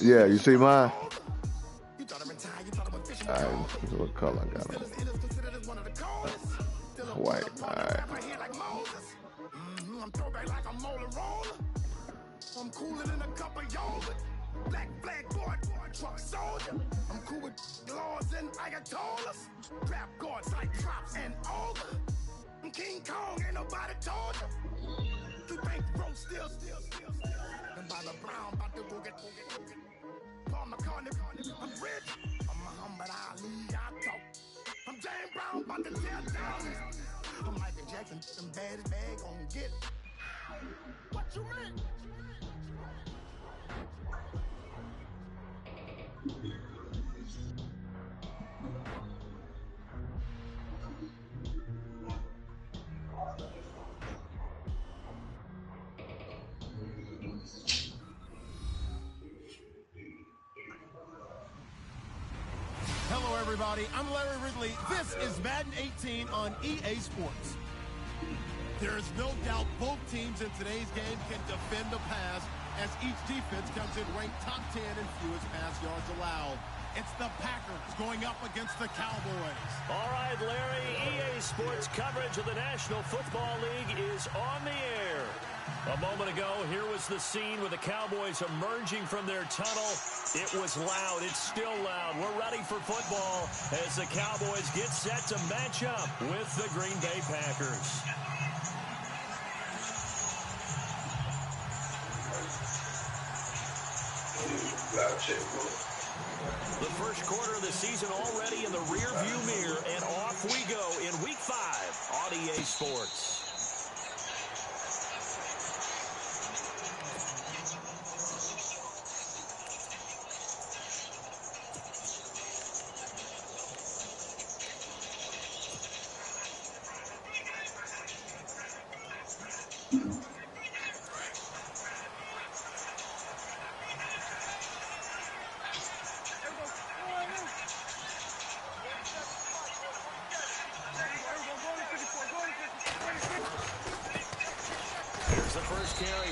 Yeah, you see mine? Alright, this is what color I got on. White, alright. I'm cooler than a cup of yogurt. Black flag boy, truck soldier. I'm cool with laws and ayatollahs. Trap guards, cyclops and ogre. I'm King Kong, ain't nobody told you. You think bro still. And by the brown, about to go get Paul McCartney, I'm rich. I'm Muhammad Ali, I talk. I'm James Brown, about to tear down. I'm Michael Jackson, some baddest bag on get. What you mean? Hello, everybody. I'm Larry Ridley. This is Madden 18 on EA Sports. There is no doubt both teams in today's game can defend the pass as each defense comes in ranked top 10 in fewest pass yards allowed. It's the Packers going up against the Cowboys. All right, Larry, EA Sports coverage of the National Football League is on the air. A moment ago, here was the scene with the Cowboys emerging from their tunnel. It was loud. It's still loud. We're ready for football as the Cowboys get set to match up with the Green Bay Packers. The first quarter of the season already in the rear-view mirror, and off we go in Week 5 on EA Sports.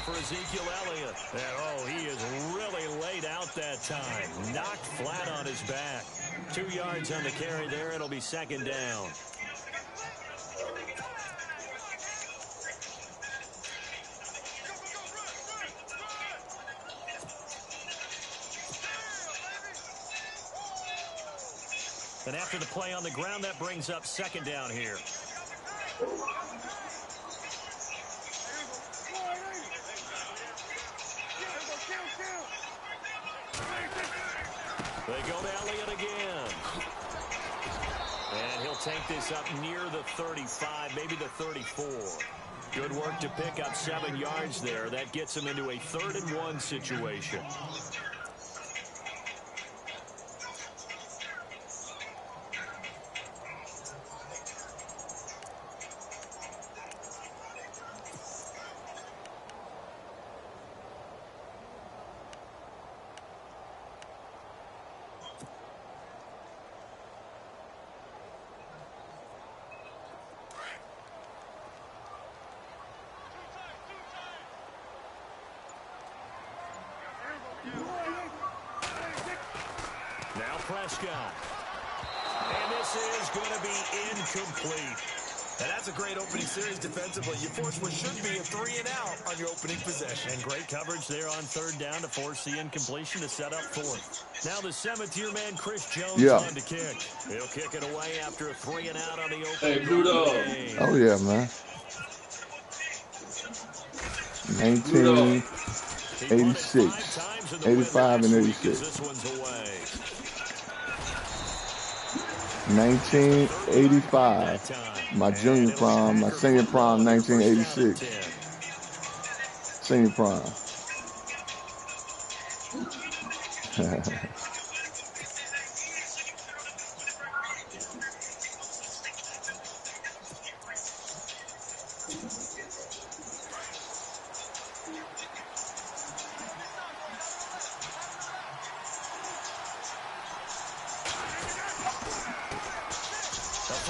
Ezekiel Elliott. And, oh, he is really laid out that time. Knocked flat on his back. 2 yards on the carry there. It'll be second down. And after the play on the ground, that brings up second down here. They go to Elliott again. And he'll take this up near the 35, maybe the 34. Good work to pick up 7 yards there. That gets him into a 3rd and 1 situation. Now Prescott. And this is going to be incomplete. And that's a great opening series defensively. You force what should be a 3-and-out on your opening possession. And great coverage there on 3rd down to force the incompletion to set up 4th. Now the 7th-year man, Chris Jones, on to kick. He'll kick it away after a 3-and-out on the opening. Hey, Ludo. Oh, yeah, man. 1986. 85 and 86. This one's away. 1985. My junior prom, my senior prom, 1986. Senior prom.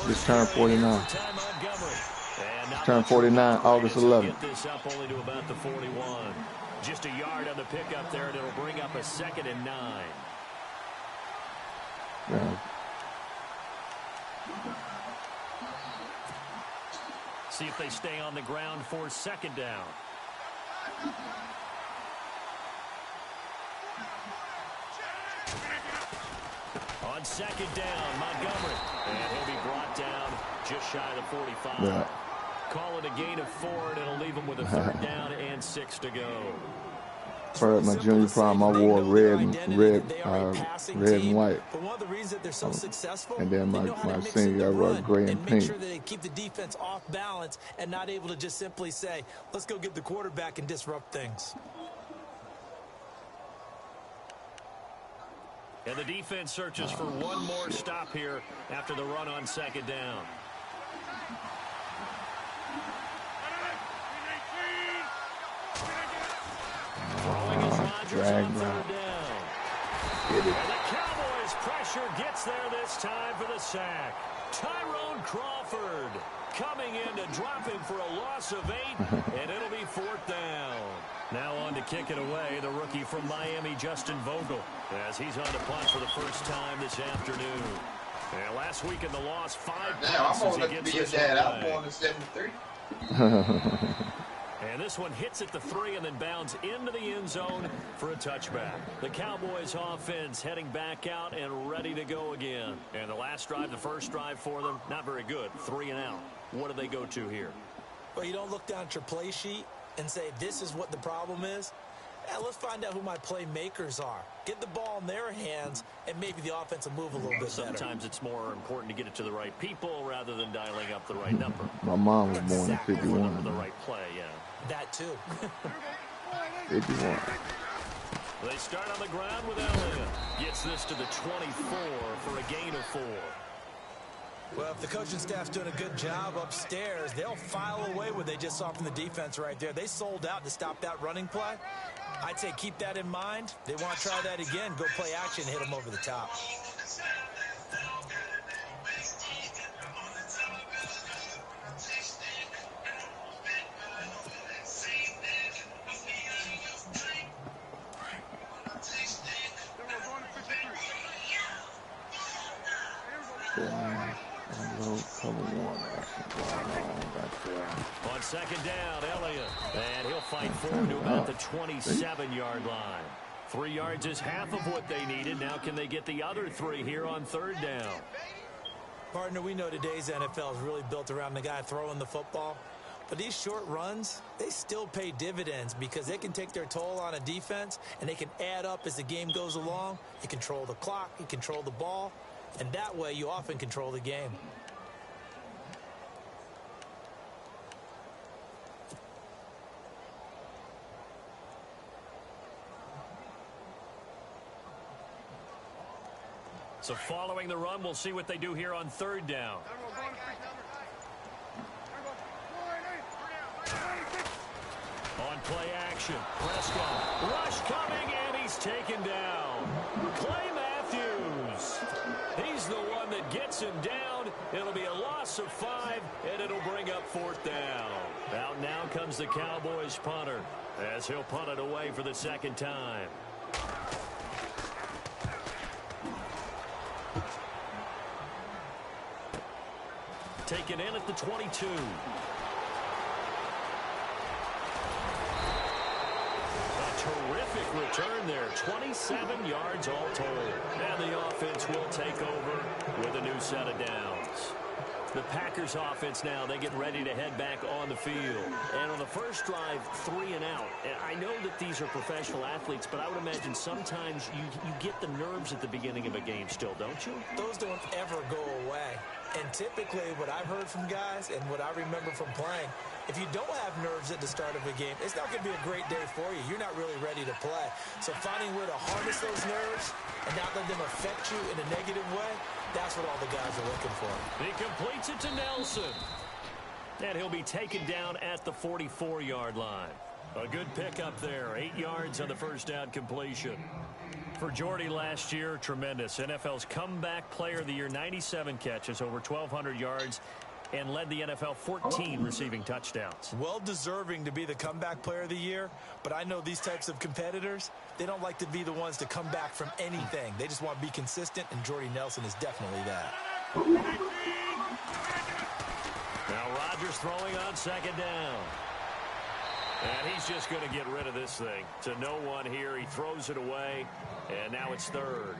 Just turned 49. And now Turn 49, August 11th. Get this up only to about the 41. Just a yard on the pickup there, and it'll bring up a 2nd and 9. Yeah. See if they stay on the ground for 2nd down. On 2nd down, Montgomery. And he'll be brought down just shy of the 45. Yeah. Call it a gain of 4, and it'll leave him with a 3rd down and 6 to go. For my junior prom, I wore red and white. But one of the reasons that they're so successful, and then my senior, I wore gray and pink. Make sure that they keep the defense off balance and not able to just simply say, let's go get the quarterback and disrupt things. And the defense searches for one more stop here after the run on 2nd down. Throwing is Rodgers on 3rd down. And the Cowboys' pressure gets there this time for the sack. Tyrone Crawford coming in to drop him for a loss of 8, and it'll be 4th down. Now on to kick it away, the rookie from Miami, Justin Vogel, as he's on to punt for the first time this afternoon. And last week in the loss, 5 punts as he gets this one away. I'm born in 73. And this one hits at the 3 and then bounds into the end zone for a touchback. The Cowboys offense heading back out and ready to go again. And the last drive, the first drive for them, not very good. 3 and out. What do they go to here? Well, you don't look down at your play sheet and say, this is what the problem is. Let's find out who my playmakers are. Get the ball in their hands, and maybe the offense will move a little bit better. Sometimes it's more important to get it to the right people rather than dialing up the right number. My mom was born in 51. The right play, yeah. That too. 51. They start on the ground with Elliott. Gets this to the 24 for a gain of 4. Well, if the coaching staff's doing a good job upstairs, they'll file away what they just saw from the defense right there. They sold out to stop that running play. I'd say keep that in mind. They want to try that again. Go play action and hit them over the top. On 2nd down, Elliott. And he'll fight forward to about the 27-yard line. 3 yards is half of what they needed. Now can they get the other 3 here on 3rd down? Partner, we know today's NFL is really built around the guy throwing the football. But these short runs, they still pay dividends because they can take their toll on a defense and they can add up as the game goes along. You control the clock, you control the ball, and that way you often control the game. So following the run, we'll see what they do here on 3rd down. On play action, Prescott. Rush coming, and he's taken down. Clay Matthews. He's the one that gets him down. It'll be a loss of 5, and it'll bring up 4th down. Out now comes the Cowboys punter, as he'll punt it away for the 2nd time. Taken in at the 22. Terrific return there. 27 yards all told. And the offense will take over with a new set of downs. The Packers offense now, they get ready to head back on the field. And on the first drive, 3 and out. And I know that these are professional athletes, but I would imagine sometimes you get the nerves at the beginning of a game still, don't you? Those don't ever go away. And typically what I've heard from guys and what I remember from playing, if you don't have nerves at the start of a game, it's not going to be a great day for you. You're not really ready to play. So finding a way to harness those nerves and not let them affect you in a negative way, that's what all the guys are looking for. He completes it to Nelson. And he'll be taken down at the 44-yard line. A good pickup there. 8 yards on the first down completion. For Jordy last year, tremendous. NFL's comeback player of the year, 97 catches, over 1,200 yards. and led the NFL 14 receiving touchdowns. Well deserving to be the comeback player of the year, but I know these types of competitors, they don't like to be the ones to come back from anything. They just want to be consistent, and Jordy Nelson is definitely that. Now Rodgers throwing on second down. And he's just going to get rid of this thing. To no one here. He throws it away, and now it's third.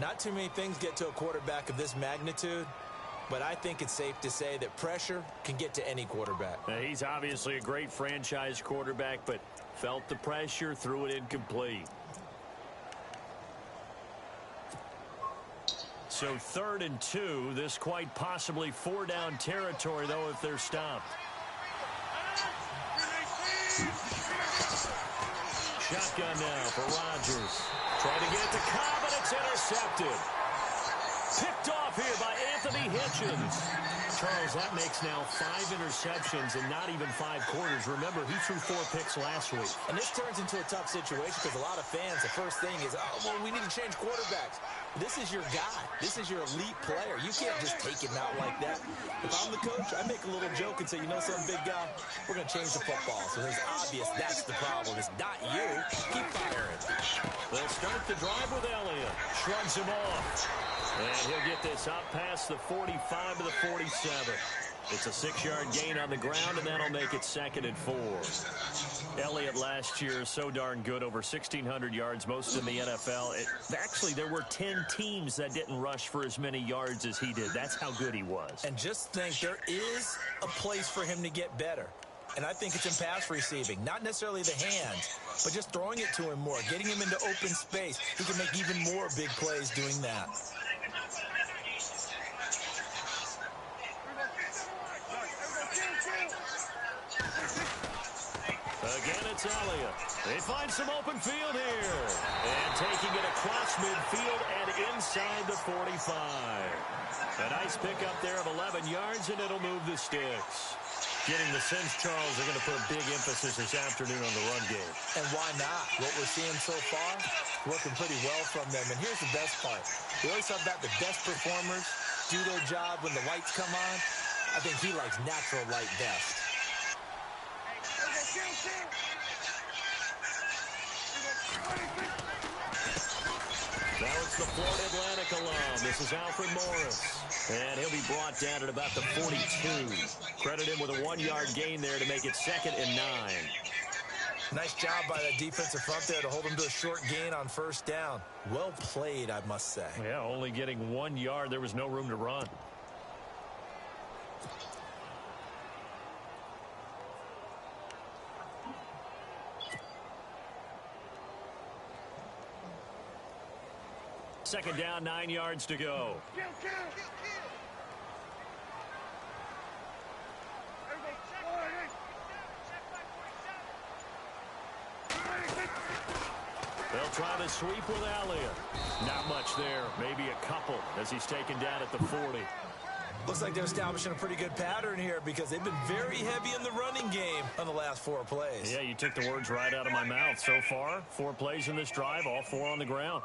Not too many things get to a quarterback of this magnitude, but I think it's safe to say that pressure can get to any quarterback. Now, he's obviously a great franchise quarterback, but felt the pressure, threw it incomplete. So 3rd and 2. This quite possibly 4-down territory, though, if they're stopped. Shotgun now for Rodgers. Trying to get it to Cobb, and it's intercepted. Picked off here by Anthony Hitchens. Charles, that makes now 5 interceptions in not even 5 quarters. Remember, he threw 4 picks last week. And this turns into a tough situation because a lot of fans, the first thing is, oh, well, we need to change quarterbacks. This is your guy. This is your elite player. You can't just take him out like that. If I'm the coach, I make a little joke and say, you know something, big guy? We're going to change the football. So it's obvious that's the problem. It's not you. Keep firing. They'll start the drive with Elliott. Shrugs him off. And he'll get this up past the 45 to the 47. It's a 6-yard gain on the ground, and that'll make it 2nd and 4. Elliott last year so darn good, over 1,600 yards, most in the NFL. Actually, there were 10 teams that didn't rush for as many yards as he did. That's how good he was. And just think, there is a place for him to get better. And I think it's in pass receiving. Not necessarily the hands, but just throwing it to him more, getting him into open space. He can make even more big plays doing that. Again, it's Elliott. They find some open field here. And taking it across midfield and inside the 45. A nice pickup there of 11 yards, and it'll move the sticks. Getting the sense, Charles, they're going to put a big emphasis this afternoon on the run game. And why not? What we're seeing so far, working pretty well from them. And here's the best part. We always talk about the best performers do their job when the lights come on. I think he likes natural light best. Now it's the Florida Atlantic alum. This is Alfred Morris. And he'll be brought down at about the 42. Credit him with a 1-yard gain there to make it 2nd and 9. Nice job by that defensive front there to hold him to a short gain on 1st down. Well played, I must say. Yeah, only getting 1 yard. There was no room to run. Second down, 9 yards to go. They'll try the sweep with Elliott. Not much there. Maybe a couple as he's taken down at the 40. Looks like they're establishing a pretty good pattern here because they've been very heavy in the running game on the last 4 plays. Yeah, you took the words right out of my mouth. So far, 4 plays in this drive, all 4 on the ground.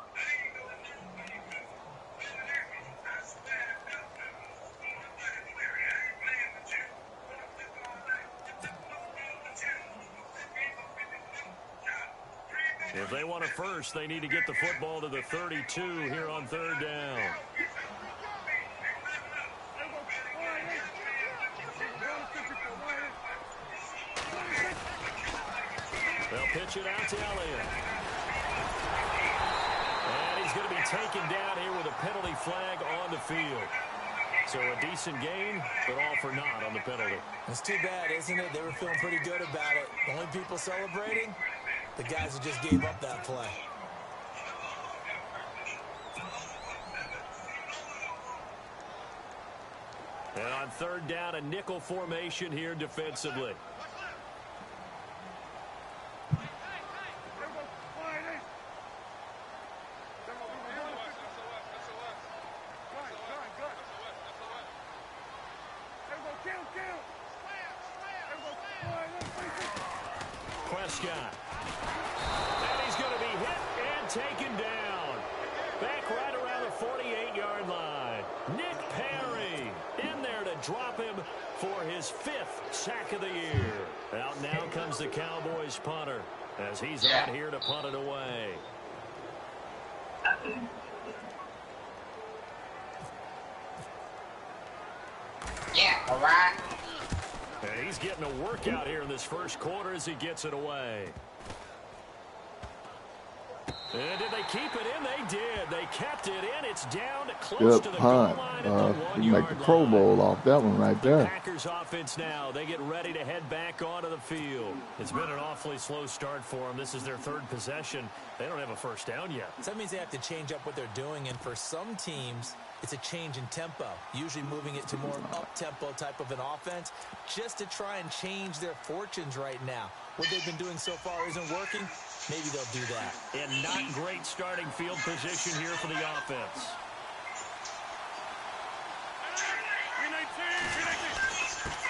If they want a first, they need to get the football to the 32 here on 3rd down. They'll pitch it out to Elliott. And he's going to be taken down here with a penalty flag on the field. So a decent gain, but all for naught on the penalty. It's too bad, isn't it? They were feeling pretty good about it. The only people celebrating, the guys who just gave up that play. And on 3rd down, a nickel formation here defensively. Prescott. And he's going to be hit and taken down. Back right around the 48-yard line. Nick Perry in there to drop him for his 5th sack of the year. Out now comes the Cowboys punter as he's on here to punt it away. Yeah, all right. And he's getting a workout here in this first quarter as he gets it away. And did they keep it in? They did. They kept it in. It's down close to the goal line at the 1-yard line. Like the Pro Bowl off that one right there. Packers offense now. They get ready to head back onto the field. It's been an awfully slow start for them. This is their 3rd possession. They don't have a first down yet. So that means they have to change up what they're doing, and for some teams, it's a change in tempo, usually moving it to more up-tempo type of an offense just to try and change their fortunes right now. What they've been doing so far isn't working. Maybe they'll do that. And not great starting field position here for the offense.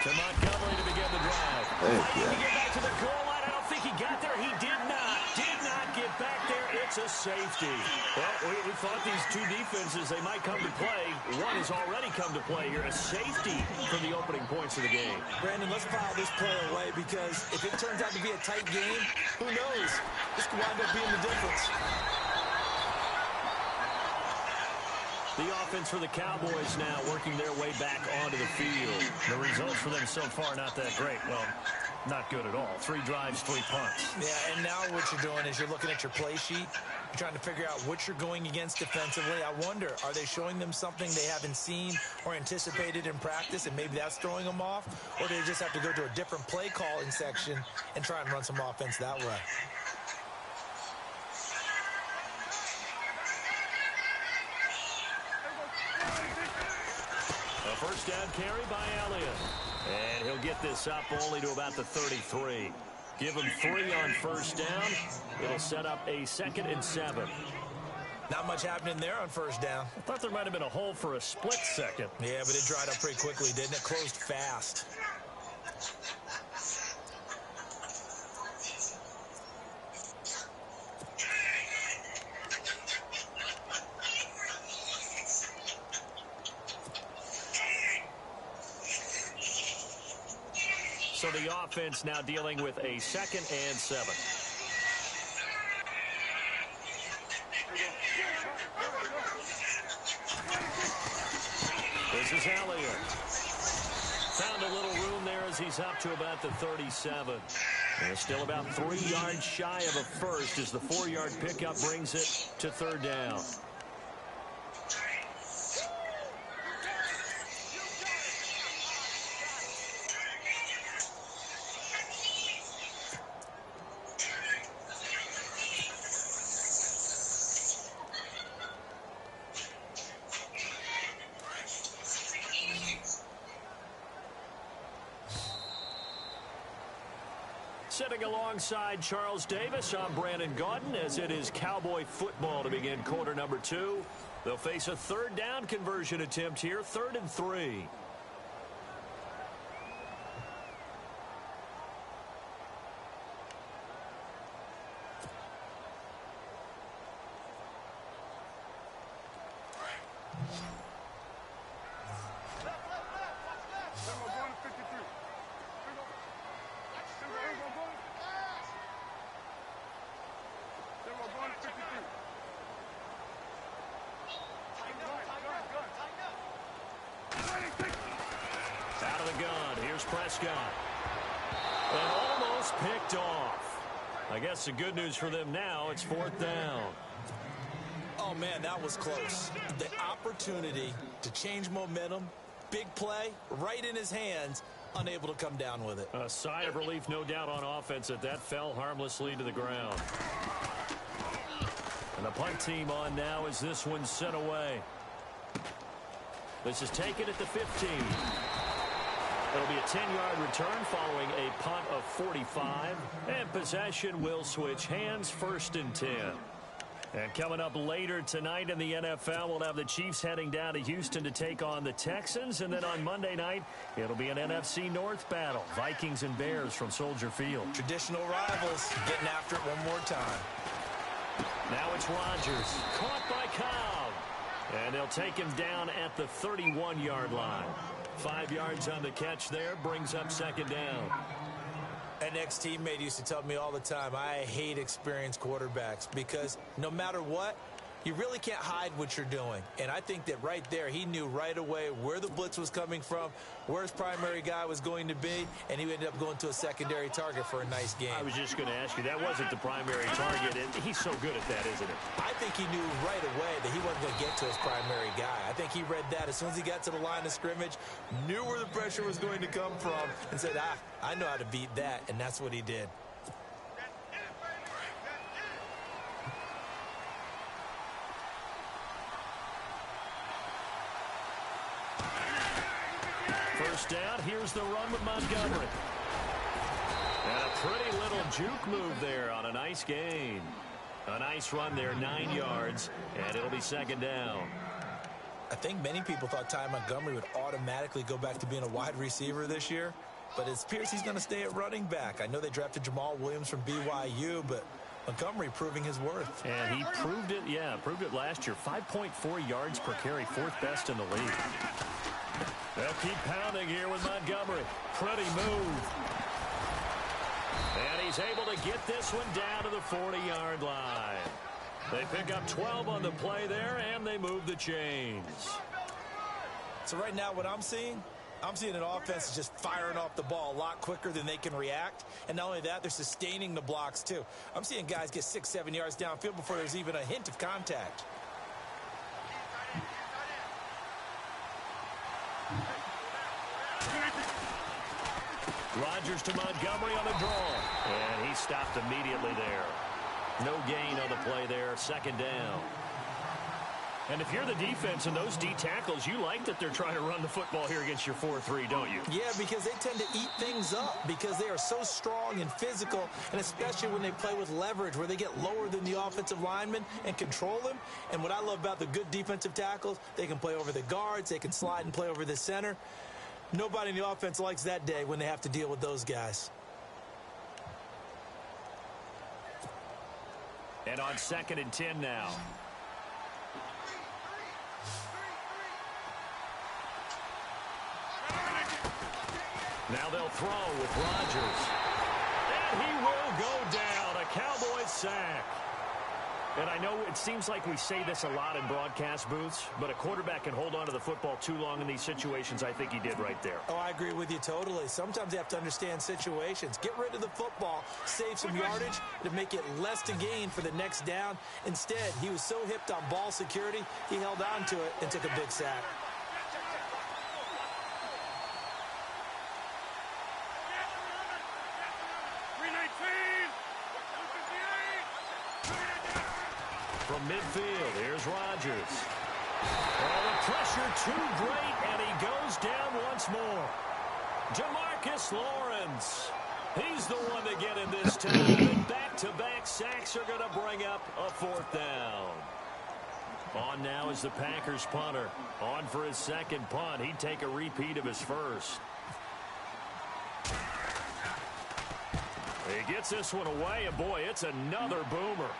To Montgomery to begin the drive. To get back to the goal line. I don't think he got there. He did not. Did not get back there. It's a safety. Well, we thought these two defenses, they might come to play. One has already come to play here. A safety for the opening points of the game. Brandon, let's file this play away because if it turns out to be a tight game, who knows? This could wind up being the difference. The offense for the Cowboys now working their way back onto the field. The results for them so far not that great. Well, not good at all. 3 drives, 3 punts. Yeah, and now what you're doing is you're looking at your play sheet. You're trying to figure out what you're going against defensively. I wonder, are they showing them something they haven't seen or anticipated in practice, and maybe that's throwing them off? Or do they just have to go to a different play calling section and try and run some offense that way? A first down carry by Elliott. And he'll get this up only to about the 33. Give him 3 on first down. It'll set up a 2nd and 7. Not much happening there on first down. I thought there might have been a hole for a split second. Yeah, but it dried up pretty quickly, didn't it? Closed fast. So the offense now dealing with a 2nd and 7. This is Elliott. Found a little room there as he's up to about the 37. And still about 3 yards shy of a first as the 4-yard pickup brings it to 3rd down. Sitting alongside Charles Davis, I'm Brandon Gaudin as it is Cowboy football to begin quarter number 2. They'll face a 3rd down conversion attempt here, 3rd and 3. Out of the gun, here's Prescott. And almost picked off. I guess the good news for them now, it's 4th down. Oh, man, that was close. The opportunity to change momentum, big play, right in his hands, unable to come down with it. A sigh of relief, no doubt, on offense that fell harmlessly to the ground. And the punt team on now as this one's sent away. This is taken at the 15. It'll be a 10-yard return following a punt of 45. And possession will switch hands, 1st and 10. And coming up later tonight in the NFL, we'll have the Chiefs heading down to Houston to take on the Texans. And then on Monday night, it'll be an NFC North battle. Vikings and Bears from Soldier Field. Traditional rivals getting after it one more time. Now it's Rodgers. Caught by Cobb. And they'll take him down at the 31-yard line. 5 yards on the catch there, brings up second down. An ex-teammate used to tell me all the time, I hate experienced quarterbacks because no matter what, you really can't hide what you're doing. And I think that right there, he knew right away where the blitz was coming from, where his primary guy was going to be, and he ended up going to a secondary target for a nice game. I was just going to ask you, that wasn't the primary target, and he's so good at that, isn't it? I think he knew right away that he wasn't going to get to his primary guy. I think he read that as soon as he got to the line of scrimmage, knew where the pressure was going to come from, and said, I know how to beat that, and that's what he did. First down, here's the run with Montgomery. And a pretty little juke move there on a nice gain. A nice run there, 9 yards, and it'll be second down. I think many people thought Ty Montgomery would automatically go back to being a wide receiver this year, but it appears he's going to stay at running back. I know they drafted Jamal Williams from BYU, but Montgomery proving his worth. And he proved it last year. 5.4 yards per carry, 4th best in the league. They'll keep pounding here with Montgomery. Pretty move. And he's able to get this one down to the 40-yard line. They pick up 12 on the play there, and they move the chains. So right now what I'm seeing an offense is just firing off the ball a lot quicker than they can react. And not only that, they're sustaining the blocks too. I'm seeing guys get 6-7 yards downfield before there's even a hint of contact. Rodgers to Montgomery on the draw. And he stopped immediately there. No gain on the play there. Second down. And if you're the defense and those D tackles, you like that they're trying to run the football here against your 4-3, don't you? Yeah, because they tend to eat things up because they are so strong and physical, and especially when they play with leverage where they get lower than the offensive linemen and control them. And what I love about the good defensive tackles, they can play over the guards, they can slide and play over the center. Nobody in the offense likes that day when they have to deal with those guys. And on 2nd and 10 now. Now they'll throw with Rodgers. And he will go down. A Cowboys sack. And I know it seems like we say this a lot in broadcast booths, but a quarterback can hold on to the football too long in these situations. I think he did right there. Oh, I agree with you totally. Sometimes you have to understand situations. Get rid of the football, save some yardage to make it less to gain for the next down. Instead, he was so hipped on ball security, he held on to it and took a big sack. From midfield, here's Rodgers. Oh, the pressure too great, and he goes down once more. Jamarcus Lawrence. He's the one to get in this time, and back-to-back sacks are going to bring up a 4th down. On now is the Packers punter. On for his second punt. He'd take a repeat of his first. He gets this one away, and boy, it's another boomer.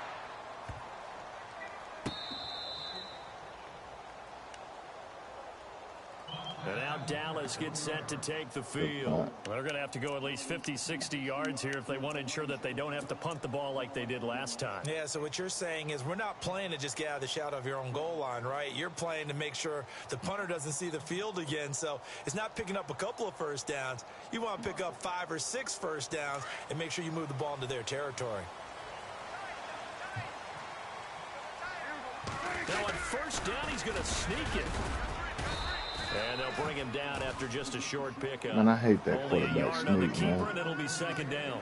And now Dallas gets set to take the field. They're going to have to go at least 50, 60 yards here if they want to ensure that they don't have to punt the ball like they did last time. Yeah, so what you're saying is we're not playing to just get out of the shadow of your own goal line, right? You're playing to make sure the punter doesn't see the field again. So it's not picking up a couple of first downs. You want to pick up 5 or 6 first downs and make sure you move the ball into their territory. Now on first down, he's going to sneak it. And they'll bring him down after just a short pickup. Man, I hate that Only quarterback a yard sneak, on the keeper, man. and it'll be second down.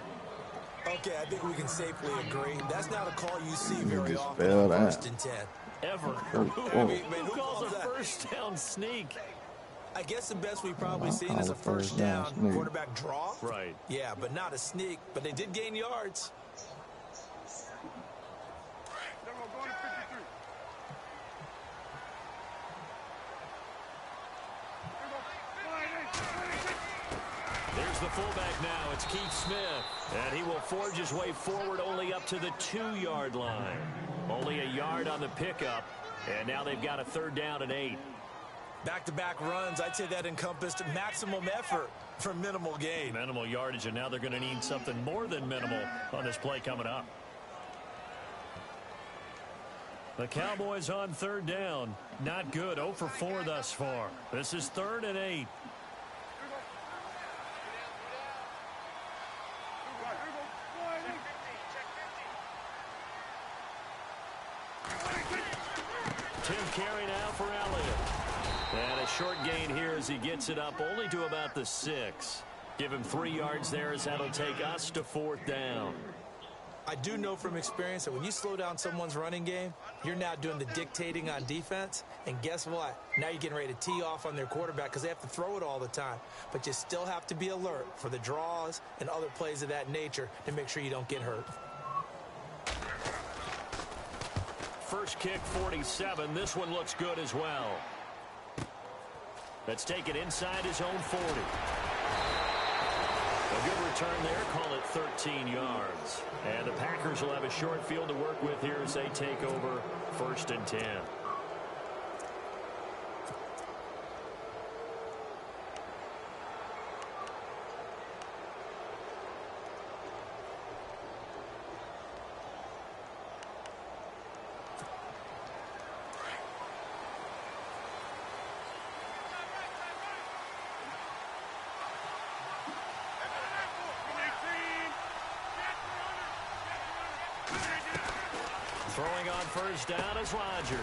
Okay, I think we can safely agree. That's not a call you see very just often spelled on out. 1st and 10. Ever. Who calls a that? first down sneak? I guess the best we've probably I seen call is a a first first down down sneak. quarterback draw. Right. Yeah, but not a sneak. But they did gain yards. There's the fullback now. It's Keith Smith. And he will forge his way forward only up to the 2-yard line. Only a yard on the pickup. And now they've got a 3rd down and 8. Back-to-back runs, I'd say that encompassed maximum effort for minimal gain. Minimal yardage, and now they're going to need something more than minimal on this play coming up. The Cowboys on third down. Not good. 0 for 4 thus far. This is 3rd and 8. Tim Carey now for Elliott. And a short gain here as he gets it up only to about the 6. Give him 3 yards there as that'll take us to 4th down. I do know from experience that when you slow down someone's running game, you're now doing the dictating on defense. And guess what? Now you're getting ready to tee off on their quarterback because they have to throw it all the time. But you still have to be alert for the draws and other plays of that nature to make sure you don't get hurt. First kick, 47. This one looks good as well. Let's take it inside his own 40. A good return there. Call it 13 yards. And the Packers will have a short field to work with here as they take over 1st and 10. Throwing on first down is Rodgers.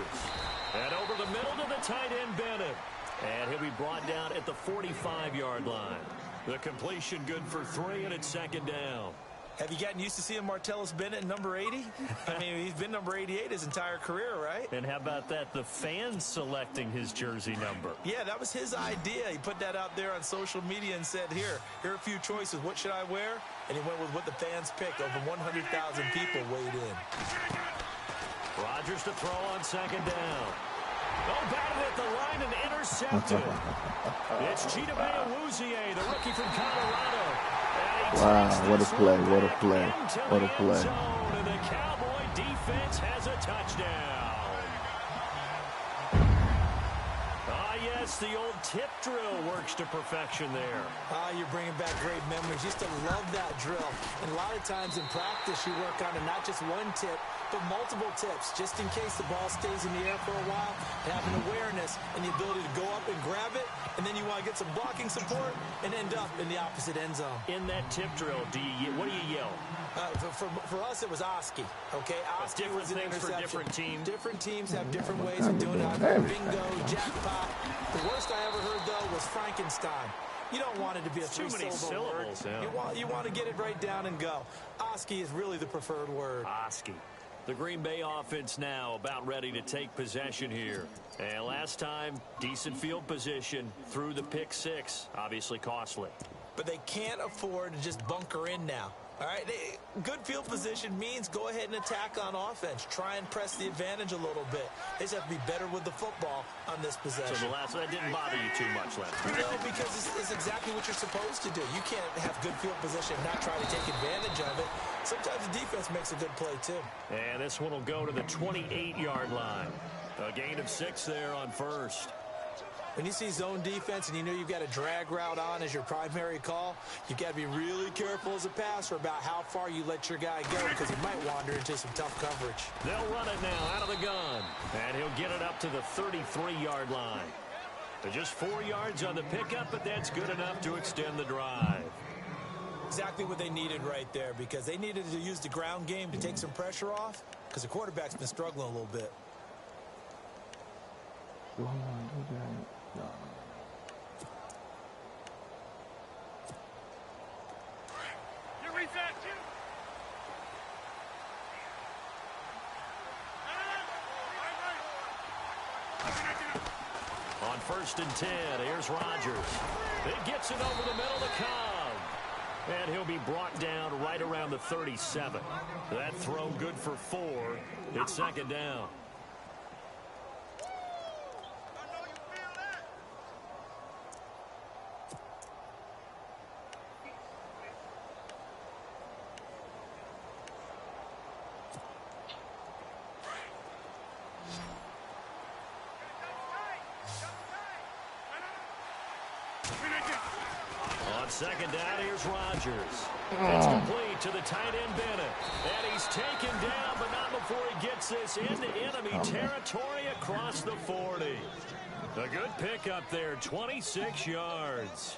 And over the middle to the tight end, Bennett. And he'll be brought down at the 45-yard line. The completion good for 3, and it's 2nd down. Have you gotten used to seeing Martellus Bennett in number 80? I mean, he's been number 88 his entire career, right? And how about that? The fans selecting his jersey number. Yeah, that was his idea. He put that out there on social media and said, here are a few choices. What should I wear? And he went with what the fans picked. Over 100,000 people weighed in. Rodgers to throw on 2nd down. Oh, batted at the line and intercepted. It's Chidobe Awuzie, the rookie from Colorado. Wow, what a play, what a play, what a play. And the Cowboy defense has a touchdown. Yes, the old tip drill works to perfection there. You're bringing back great memories. Used to love that drill. And a lot of times in practice, you work on not just one tip, but multiple tips, just in case the ball stays in the air for a while. Having awareness and the ability to go up and grab it, and then you want to get some blocking support and end up in the opposite end zone. In that tip drill, what do you yell? For us, it was Oski. Okay, Oski was an interception. For different teams. Different teams have different ways of doing it. Bingo, jackpot. The worst I ever heard, though, was Frankenstein. You don't want it to be a three-syllable word. Yeah. You want to get it right down and go. Oski is really the preferred word. Oski. The Green Bay offense now about ready to take possession here. And last time, decent field position through the pick 6. Obviously costly. But they can't afford to just bunker in now. All right, good field position means go ahead and attack on offense. Try and press the advantage a little bit. They just have to be better with the football on this possession. So that didn't bother you too much, Len? No, because it's exactly what you're supposed to do. You can't have good field position and not try to take advantage of it. Sometimes the defense makes a good play, too. And this one will go to the 28-yard line. A gain of 6 there on first. When you see zone defense and you know you've got a drag route on as your primary call, you've got to be really careful as a passer about how far you let your guy go because he might wander into some tough coverage. They'll run it now out of the gun. And he'll get it up to the 33-yard line. Just 4 yards on the pickup, but that's good enough to extend the drive. Exactly what they needed right there because they needed to use the ground game to take some pressure off because the quarterback's been struggling a little bit. On 1st and 10, here's Rodgers. It gets it over the middle to Cobb. And he'll be brought down right around the 37. That throw good for 4. It's 2nd down. On second down, here's Rodgers. It's complete to the tight end, Bennett. And he's taken down, but not before he gets this into enemy territory across the 40. A good pickup there, 26 yards.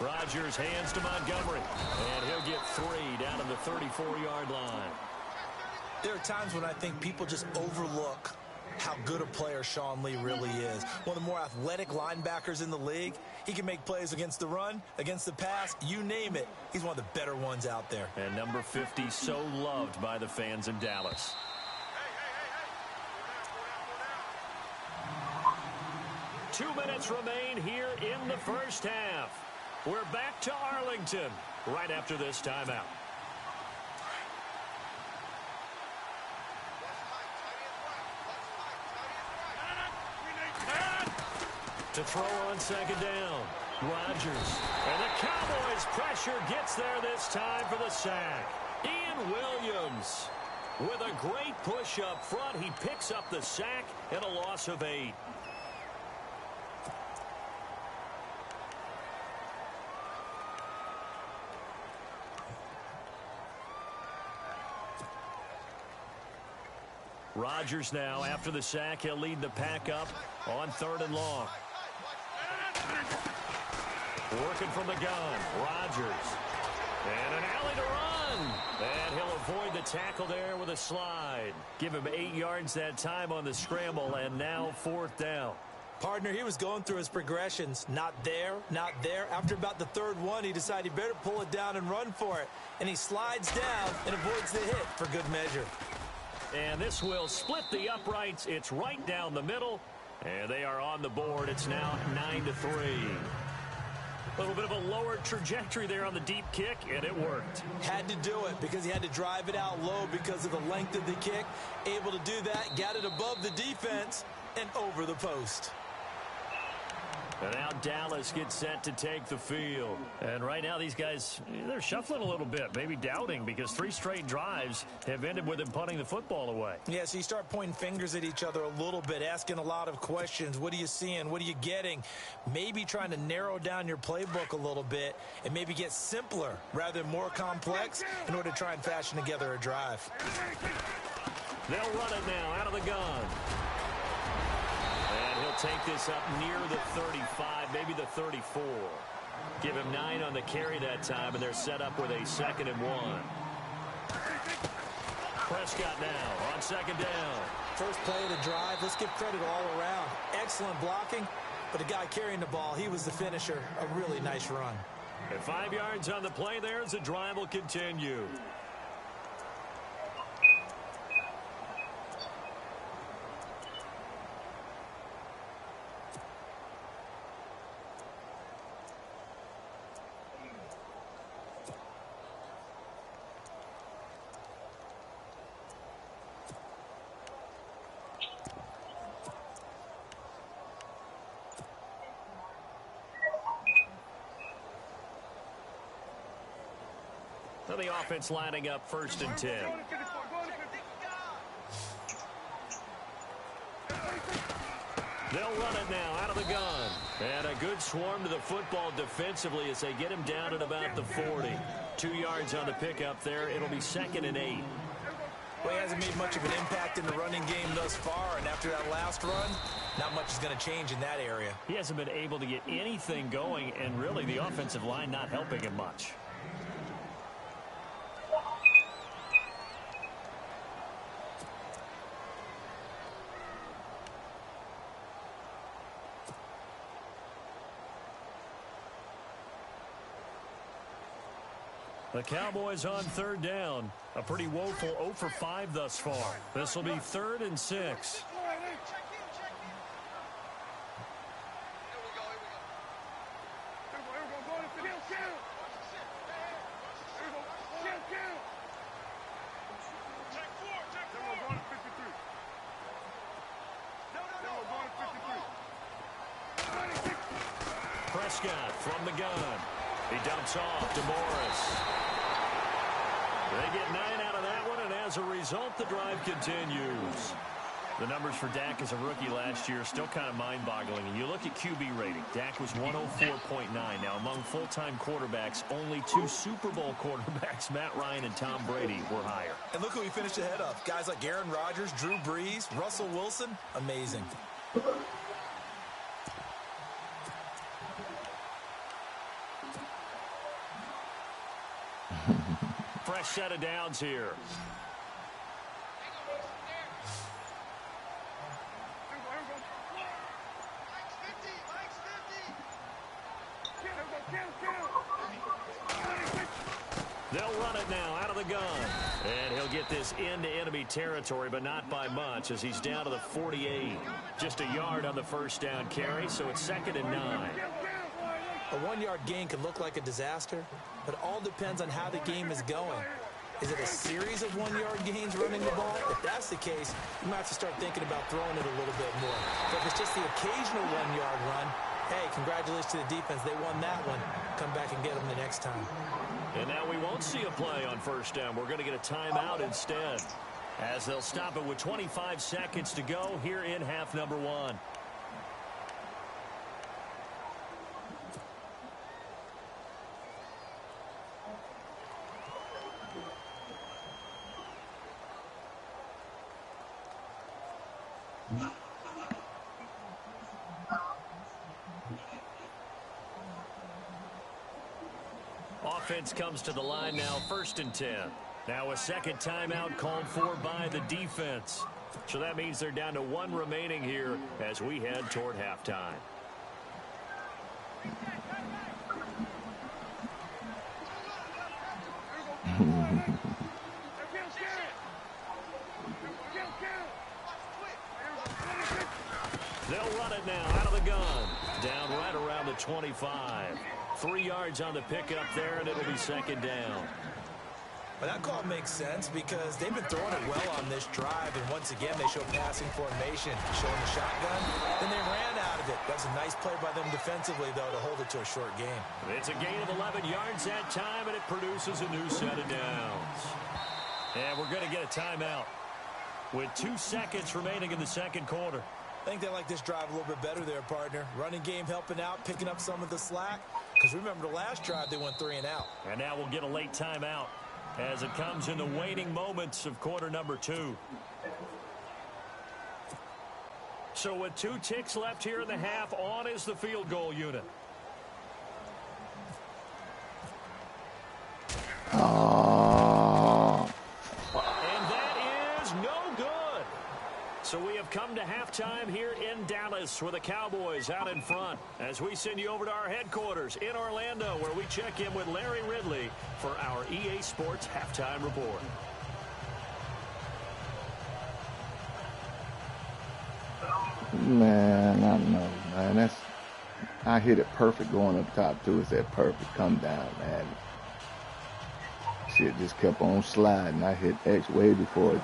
Rodgers hands to Montgomery, and he'll get 3 down to the 34-yard line. There are times when I think people just overlook how good a player Sean Lee really is. One of the more athletic linebackers in the league. He can make plays against the run, against the pass, you name it. He's one of the better ones out there. And number 50 so loved by the fans in Dallas. 2 minutes remain here in the first half. We're back to Arlington right after this timeout. To throw on second down, Rodgers. And the Cowboys' pressure gets there this time for the sack. Ian Williams with a great push up front. He picks up the sack and a loss of 8. Rodgers now, after the sack, he'll lead the pack up on 3rd and long. Working from the gun, Rodgers. And an alley to run. And he'll avoid the tackle there with a slide. Give him 8 yards that time on the scramble, and now 4th down. Partner, he was going through his progressions. Not there, not there. After about the 3rd one, he decided he better pull it down and run for it. And he slides down and avoids the hit for good measure. And this will split the uprights. It's right down the middle. And they are on the board. It's now 9-3. A little bit of a lower trajectory there on the deep kick, and it worked. Had to do it because he had to drive it out low because of the length of the kick. Able to do that, got it above the defense and over the post. And now Dallas gets set to take the field. And right now these guys, they're shuffling a little bit, maybe doubting, because 3 straight drives have ended with them punting the football away. Yeah, so you start pointing fingers at each other a little bit, asking a lot of questions. What are you seeing? What are you getting? Maybe trying to narrow down your playbook a little bit and maybe get simpler rather than more complex in order to try and fashion together a drive. They'll run it now out of the gun. And he'll take this up near the 35, maybe the 34. Give him 9 on the carry that time, and they're set up with a 2nd and 1. Prescott now on 2nd down. First play of the drive. Let's give credit all around. Excellent blocking, but the guy carrying the ball, he was the finisher. A really nice run. And 5 yards on the play there as the drive will continue. So the offense lining up 1st and 10. They'll run it now out of the gun. And a good swarm to the football defensively as they get him down at about the 40. 2 yards on the pickup there. It'll be 2nd and 8. Well, he hasn't made much of an impact in the running game thus far, and after that last run, not much is going to change in that area. He hasn't been able to get anything going, and really the offensive line not helping him much. The Cowboys on 3rd down. A pretty woeful 0 for 5 thus far. This will be 3rd and 6. Prescott from the gun. He dumps off to Morris. They get 9 out of that one, and as a result, the drive continues. The numbers for Dak as a rookie last year are still kind of mind-boggling. And you look at QB rating. Dak was 104.9. Now, among full-time quarterbacks, only 2 Super Bowl quarterbacks, Matt Ryan and Tom Brady, were higher. And look who he finished ahead of. Guys like Aaron Rodgers, Drew Brees, Russell Wilson. Amazing. Fresh set of downs here. They'll run it now out of the gun. And he'll get this into enemy territory, but not by much as he's down to the 48. Just a yard on the first down carry, so it's 2nd and 9. A 1-yard gain can look like a disaster, but all depends on how the game is going. Is it a series of 1-yard gains running the ball? If that's the case, you might have to start thinking about throwing it a little bit more. But if it's just the occasional 1-yard run, hey, congratulations to the defense. They won that one. Come back and get them the next time. And now we won't see a play on first down. We're going to get a timeout instead, as they'll stop it with 25 seconds to go here in half number 1. Offense comes to the line now, 1st and 10. Now a second timeout called for by the defense. So that means they're down to 1 remaining here as we head toward halftime. They'll run it now out of the gun. Down right around the 25. 3 yards on the pickup there, and it'll be 2nd down. Well, that call makes sense because they've been throwing it well on this drive, and once again they show passing formation, showing the shotgun. Then they ran out of it. That's a nice play by them defensively, though, to hold it to a short game. It's a gain of 11 yards that time, and it produces a new set of downs. And we're going to get a timeout with 2 seconds remaining in the second quarter. I think they like this drive a little bit better there, partner. Running game helping out, picking up some of the slack. Because remember, the last drive, they went 3 and out. And now we'll get a late timeout as it comes in the waning moments of quarter number 2. So with 2 ticks left here in the half, on is the field goal unit. And that is no good. So we have come to halftime here in Dallas with the Cowboys out in front as we send you over to our headquarters in Orlando where we check in with Larry Ridley for our EA Sports Halftime Report. Man, I know, man. I hit it perfect going up top too. It's that perfect come down, man. Shit just kept on sliding. I hit X way before it.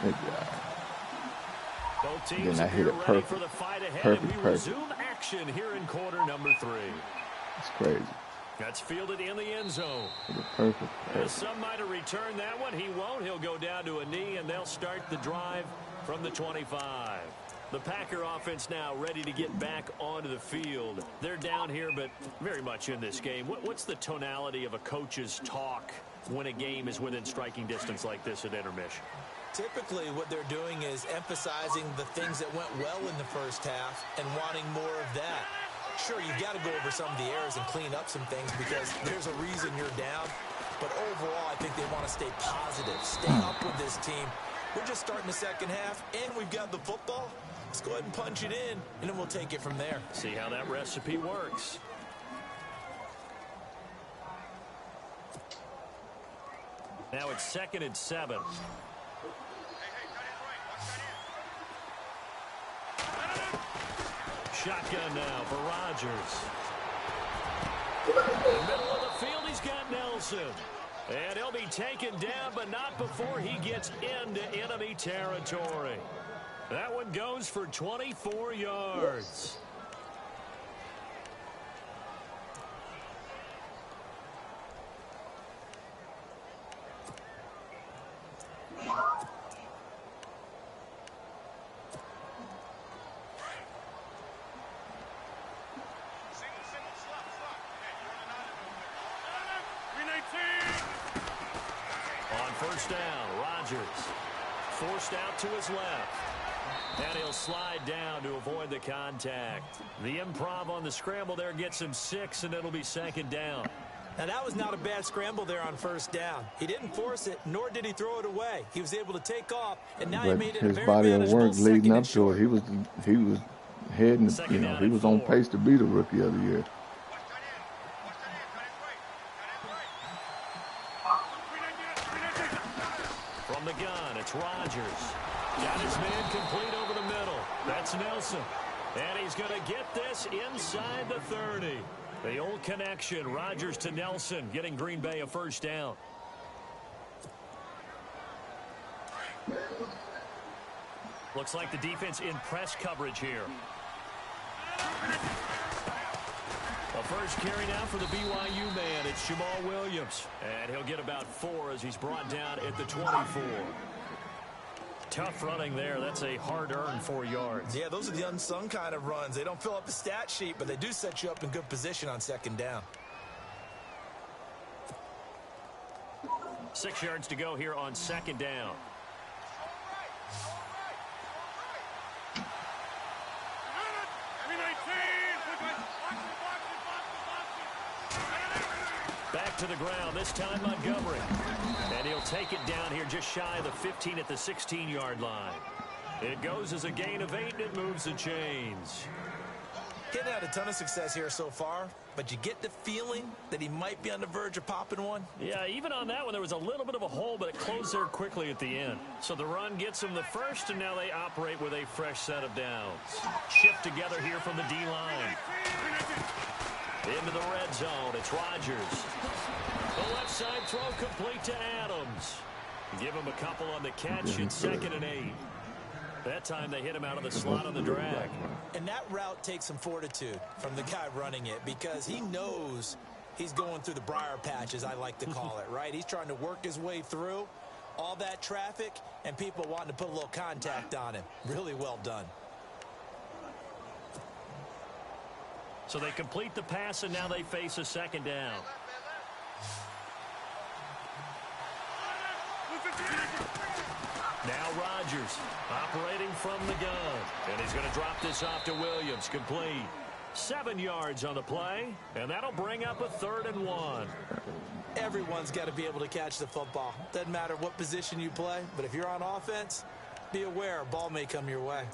Good job. Both teams I hit it perfect. For the fight ahead, Perfect. and we resume action here in quarter number 3. It's crazy. That's fielded in the end zone. Perfect. As some might have returned that one, he won't. He'll go down to a knee, and they'll start the drive from the 25. The Packer offense now ready to get back onto the field. They're down here, but very much in this game. What's the tonality of a coach's talk when a game is within striking distance like this at intermission? Typically, what they're doing is emphasizing the things that went well in the first half and wanting more of that. Sure, you've got to go over some of the errors and clean up some things because there's a reason you're down. But overall, I think they want to stay positive, stay up with this team. We're just starting the second half, and we've got the football. Let's go ahead and punch it in, and then we'll take it from there. See how that recipe works. Now it's 2nd and 7. Shotgun now for Rodgers. In the middle of the field, he's got Nelson. And he'll be taken down, but not before he gets into enemy territory. That one goes for 24 yards. first down. Rodgers forced out to his left. And he'll slide down to avoid the contact. The improv on the scramble there gets him 6, and it'll be second down. Now, that was not a bad scramble there on first down. He didn't force it, nor did he throw it away. He was able to take off, and now he made it a very manageable his body of work leading up to it, he was heading, he was on pace to be the rookie of the year. From the gun, it's Rodgers. Got his man complete over the middle. That's Nelson. And he's going to get this inside the 30. The old connection, Rodgers to Nelson, getting Green Bay a first down. Looks like the defense in press coverage here. A first carry now for the BYU man. It's Jamal Williams. And he'll get about 4 as he's brought down at the 24. Tough running there. That's a hard-earned 4 yards. Yeah, those are the unsung kind of runs. They don't fill up the stat sheet, but they do set you up in good position on second down. 6 yards to go here on second down. Back to the ground, this time Montgomery. And he'll take it down here just shy of the 15 at the 16-yard line. It goes as a gain of 8, and it moves the chains. Getting had a ton of success here so far, but you get the feeling that he might be on the verge of popping one. Yeah, even on that one, there was a little bit of a hole, but it closed there quickly at the end. So the run gets him the first, and now they operate with a fresh set of downs. Shift together here from the D-line. Into the red zone, it's Rodgers. The left side throw complete to Adams. Give him a couple on the catch. It's 2nd and 8. That time they hit him out of the slot on the drag. And that route takes some fortitude from the guy running it because he knows he's going through the briar patch, as I like to call it, right? He's trying to work his way through all that traffic and people wanting to put a little contact on him. Really well done. So they complete the pass, and now they face a second down. Now Rodgers operating from the gun. And he's going to drop this off to Williams. Complete. 7 yards on the play, and that'll bring up a 3rd and 1. Everyone's got to be able to catch the football. Doesn't matter what position you play, but if you're on offense, be aware a ball may come your way.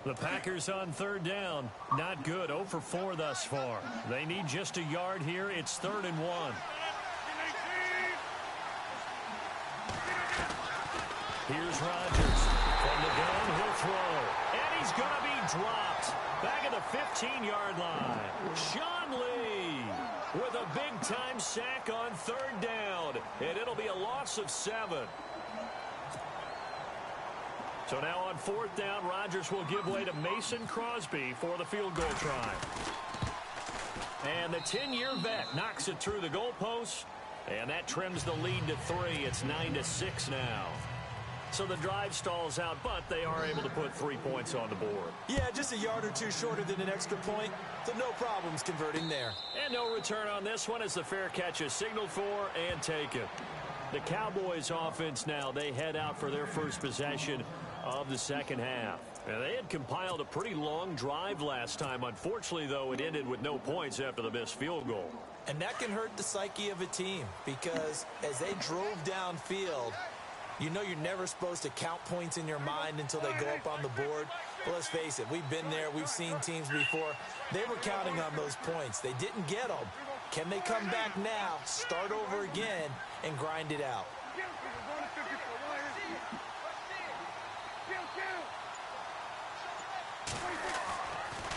The Packers on 3rd down. Not good. 0 for 4 thus far. They need just a yard here. It's 3rd and 1. Here's Rodgers. From the gun, he'll throw. And he's going to be dropped. Back at the 15-yard line. Sean Lee with a big-time sack on 3rd down. And it'll be a loss of 7. So now on 4th down, Rodgers will give way to Mason Crosby for the field goal try. And the 10-year vet knocks it through the goalpost, and that trims the lead to 3. It's 9-6 now. So the drive stalls out, but they are able to put 3 points on the board. Yeah, just a yard or two shorter than an extra point, so no problems converting there. And no return on this one as the fair catch is signaled for and taken. The Cowboys offense now, they head out for their first possession of the second half. And they had compiled a pretty long drive last time. Unfortunately, though, it ended with no points after the missed field goal. And that can hurt the psyche of a team because as they drove downfield, you know you're never supposed to count points in your mind until they go up on the board. But let's face it, we've been there. We've seen teams before. They were counting on those points. They didn't get them. Can they come back now, start over again, and grind it out?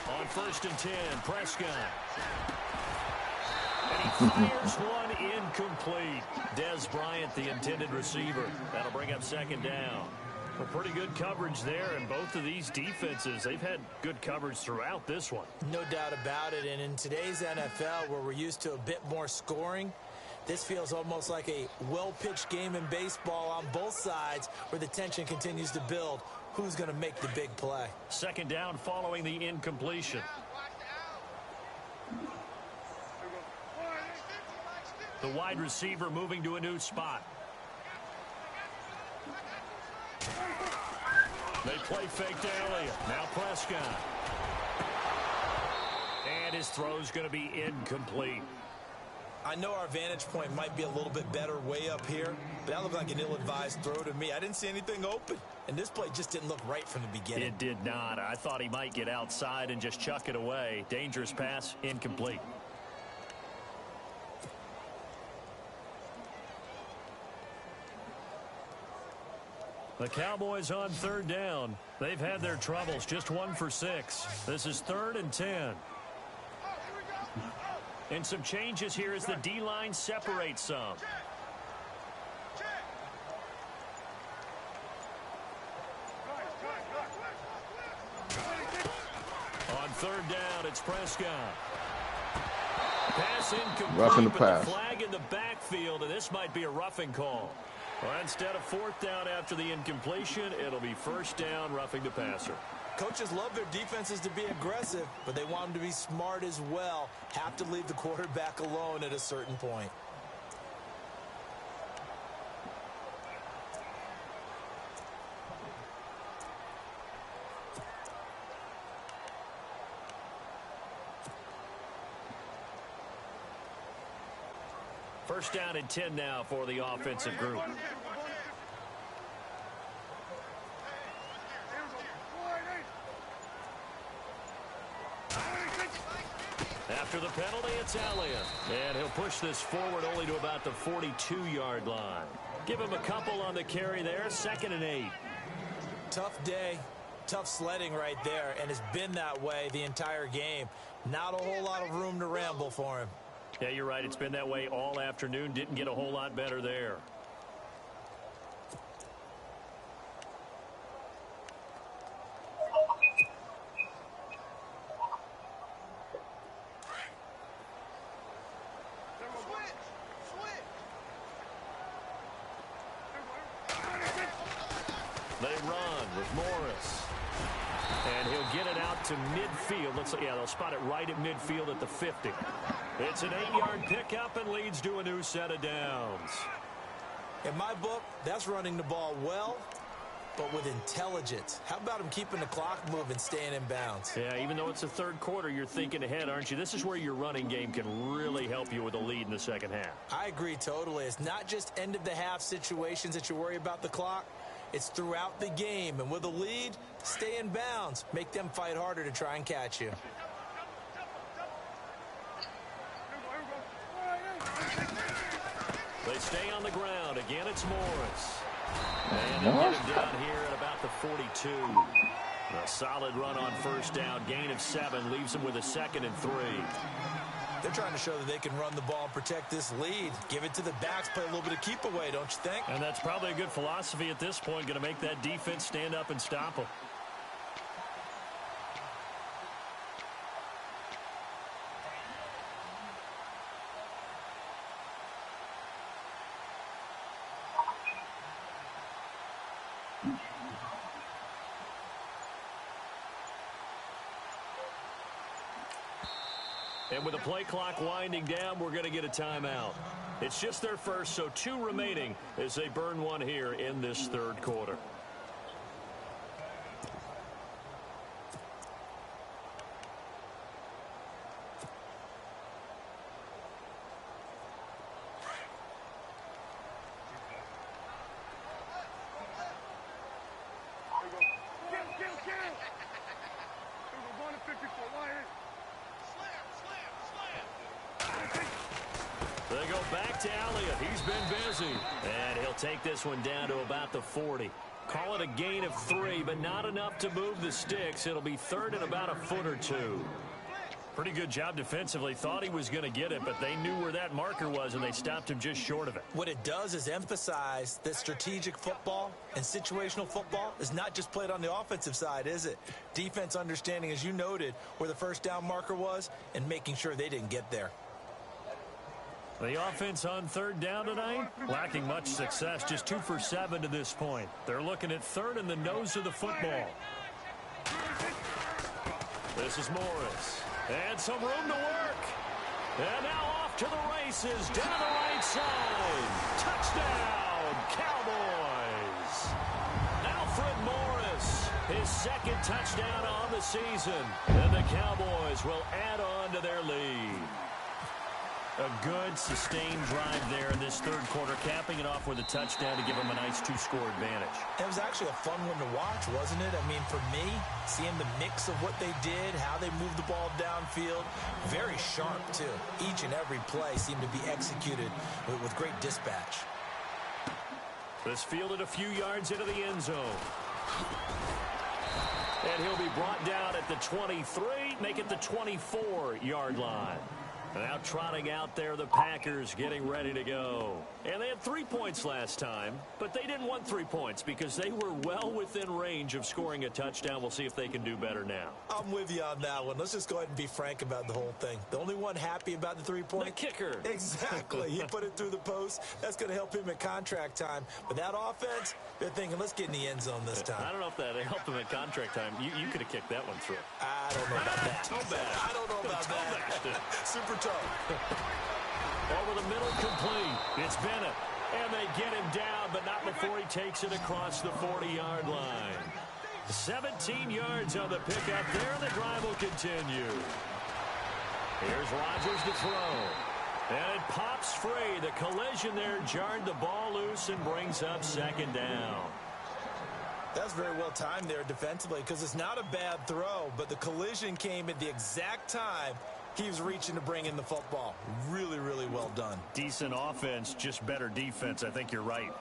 On 1st and 10, Prescott. And he fires one incomplete. Des Bryant, the intended receiver. That'll bring up 2nd down. Well, pretty good coverage there, and both of these defenses, they've had good coverage throughout this one. No doubt about it, and in today's NFL, where we're used to a bit more scoring, this feels almost like a well-pitched game in baseball on both sides where the tension continues to build. Who's going to make the big play? 2nd down following the incompletion. The wide receiver moving to a new spot. They play fake to Elliott. Now Prescott. And his throw's going to be incomplete. I know our vantage point might be a little bit better way up here, but that looked like an ill-advised throw to me. I didn't see anything open, and this play just didn't look right from the beginning. It did not. I thought he might get outside and just chuck it away. Dangerous pass, incomplete. The Cowboys on third down. They've had their troubles, just 1 for 6. This is 3rd and 10. And some changes here as the D-line separates some. On third down, it's Prescott. Pass incomplete, Roughing the but pass. the flag in the backfield, and this might be a roughing call. Well, instead of 4th down after the incompletion, it'll be 1st down, roughing the passer. Coaches love their defenses to be aggressive, but they want them to be smart as well. Have to leave the quarterback alone at a certain point. First down and 10 now for the offensive group. After the penalty, it's Elliott. And he'll push this forward only to about the 42-yard line. Give him a couple on the carry there. 2nd and 8. Tough day, tough sledding right there, and it's been that way the entire game. Not a whole lot of room to ramble for him. Yeah, you're right. It's been that way all afternoon. Didn't get a whole lot better there. They run with Morris. And he'll get it out to midfield. Looks like, yeah, they'll spot it right at midfield at the 50. It's an 8-yard pickup and leads to a new set of downs. In my book, that's running the ball well, but with intelligence. How about him keeping the clock moving, staying in bounds? Yeah, even though it's the 3rd quarter, you're thinking ahead, aren't you? This is where your running game can really help you with a lead in the second half. I agree totally. It's not just end-of-the-half situations that you worry about the clock. It's throughout the game. And with a lead, stay in bounds. Make them fight harder to try and catch you. They stay on the ground. Again, it's Morris. And they'll get him down here at about the 42. A solid run on 1st down. Gain of 7 leaves him with a 2nd and 3. They're trying to show that they can run the ball and protect this lead. Give it to the backs, play a little bit of keep away, don't you think? And that's probably a good philosophy at this point. Going to make that defense stand up and stop them. And with the play clock winding down, we're going to get a timeout. It's just their first, so 2 remaining as they burn one here in this 3rd quarter. They go back to Elliott. He's been busy. And he'll take this one down to about the 40. Call it a gain of 3, but not enough to move the sticks. It'll be 3rd and about a foot or 2. Pretty good job defensively. Thought he was going to get it, but they knew where that marker was, and they stopped him just short of it. What it does is emphasize that strategic football and situational football is not just played on the offensive side, is it? Defense understanding, as you noted, where the 1st down marker was and making sure they didn't get there. The offense on 3rd down tonight, lacking much success, just 2 for 7 to this point. They're looking at 3rd and the nose of the football. This is Morris. And some room to work. And now off to the races, down the right side. Touchdown, Cowboys. Alfred Morris, his second touchdown on the season. And the Cowboys will add on to their lead. A good, sustained drive there in this third quarter, capping it off with a touchdown to give them a nice two-score advantage. It was actually a fun one to watch, wasn't it? I mean, for me, seeing the mix of what they did, how they moved the ball downfield, very sharp, too. Each and every play seemed to be executed with great dispatch. This fielded a few yards into the end zone. And he'll be brought down at the 23, make it the 24-yard line. Now trotting out there, the Packers getting ready to go. And they had 3 points last time, but they didn't want 3 points because they were well within range of scoring a touchdown. We'll see if they can do better now. I'm with you on that one. Let's just go ahead and be frank about the whole thing. The only one happy about the 3 points? The kicker. Exactly. He put it through the post. That's going to help him at contract time. But that offense, they're thinking, let's get in the end zone this time. I don't know if that helped him at contract time. You could have kicked that one through. I don't know about that. I don't know about that. Super tough. Over the middle, complete. It's Bennett. And they get him down, but not before he takes it across the 40-yard line. 17 yards on the pickup there, and the drive will continue. Here's Rodgers to throw. And it pops free. The collision there jarred the ball loose and brings up second down. That's very well timed there defensively because it's not a bad throw, but the collision came at the exact time he was reaching to bring in the football. Really, really well done. Decent offense, just better defense. I think you're right.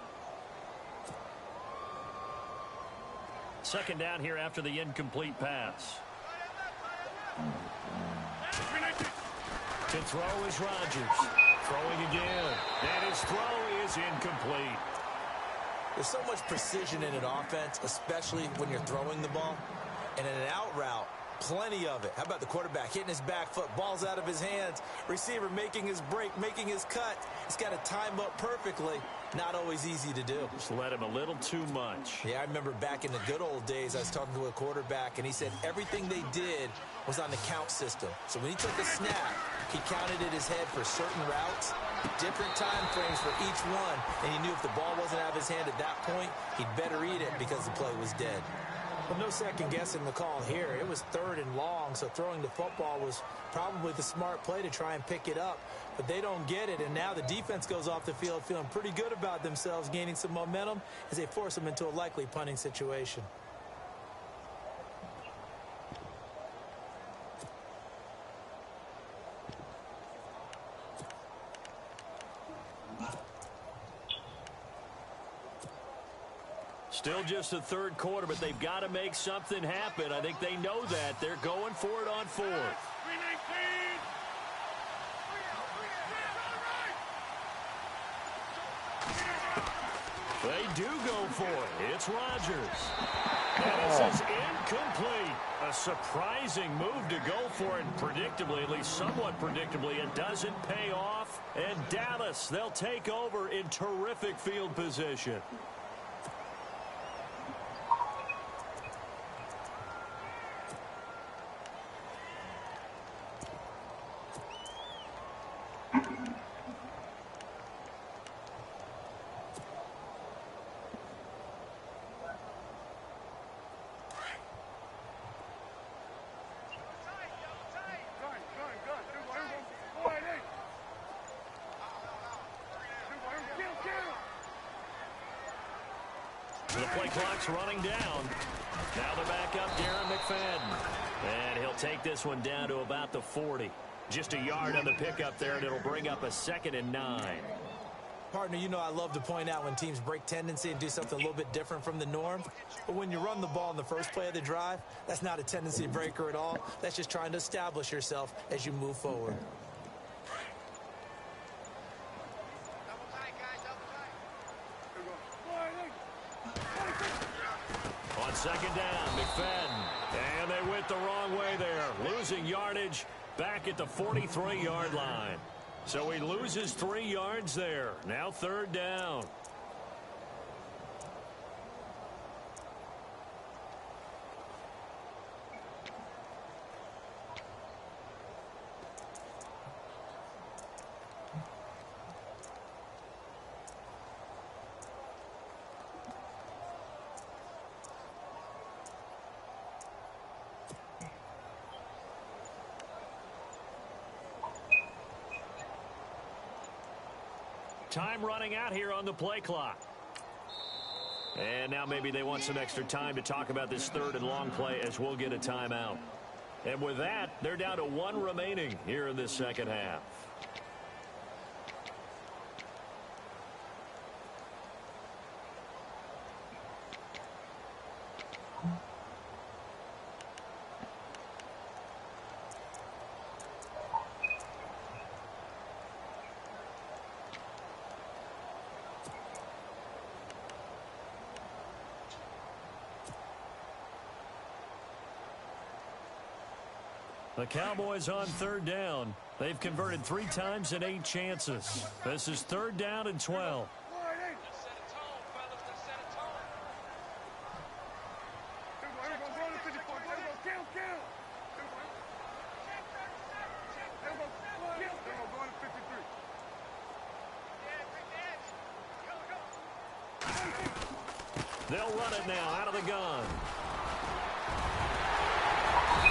Second down here after the incomplete pass. To throw is Rodgers. Throwing again. And his throw is incomplete. There's so much precision in an offense, especially when you're throwing the ball. And in an out route, plenty of it. How about the quarterback hitting his back foot, ball's out of his hands, receiver making his break, making his cut. He's got to time up perfectly. Not always easy to do. Just let him a little too much. Yeah, I remember back in the good old days, I was talking to a quarterback, and he said everything they did was on the count system. So when he took a snap, he counted in his head for certain routes, different time frames for each one, and he knew if the ball wasn't out of his hand at that point, he'd better eat it because the play was dead. Well, no second guessing the call here. It was third and long, so throwing the football was probably the smart play to try and pick it up. But they don't get it, and now the defense goes off the field feeling pretty good about themselves, gaining some momentum as they force them into a likely punting situation. Still just the third quarter, but they've got to make something happen. I think they know that. They're going for it on fourth. They do go for it. It's Rodgers. And this is incomplete. A surprising move to go for it predictably, at least somewhat predictably. It doesn't pay off. And Dallas, they'll take over in terrific field position. The play clock's running down. Now they're back up, Darren McFadden. And he'll take this one down to about the 40. Just a yard on the pickup there, and it'll bring up a 2nd and 9. Partner, you know I love to point out when teams break tendency and do something a little bit different from the norm. But when you run the ball in the first play of the drive, that's not a tendency breaker at all. That's just trying to establish yourself as you move forward. On second down, McFadden. And they went the wrong way there. Losing yardage back at the 43-yard line. So he loses 3 yards there. Now third down. Time running out here on the play clock. And now maybe they want some extra time to talk about this third and long play as we'll get a timeout. And with that, they're down to 1 remaining here in this second half. The Cowboys on third down. They've converted 3 times in 8 chances. This is 3rd down and 12. They'll run it now out of the gun.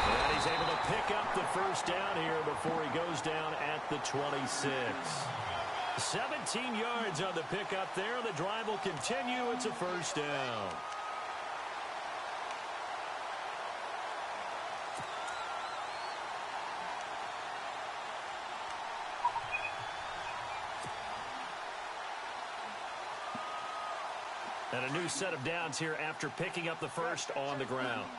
And he's able to pick up the first down here before he goes down at the 26. 17 yards on the pickup there. The drive will continue. It's a first down. And a new set of downs here after picking up the first on the ground.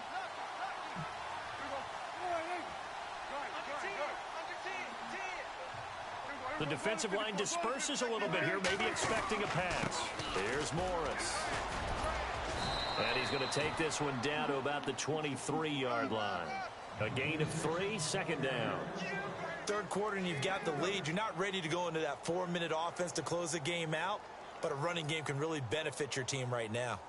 The defensive line disperses a little bit here, maybe expecting a pass. Here's Morris. And he's going to take this one down to about the 23-yard line. A gain of 3, second down. Third quarter and you've got the lead. You're not ready to go into that 4-minute offense to close the game out, but a running game can really benefit your team right now.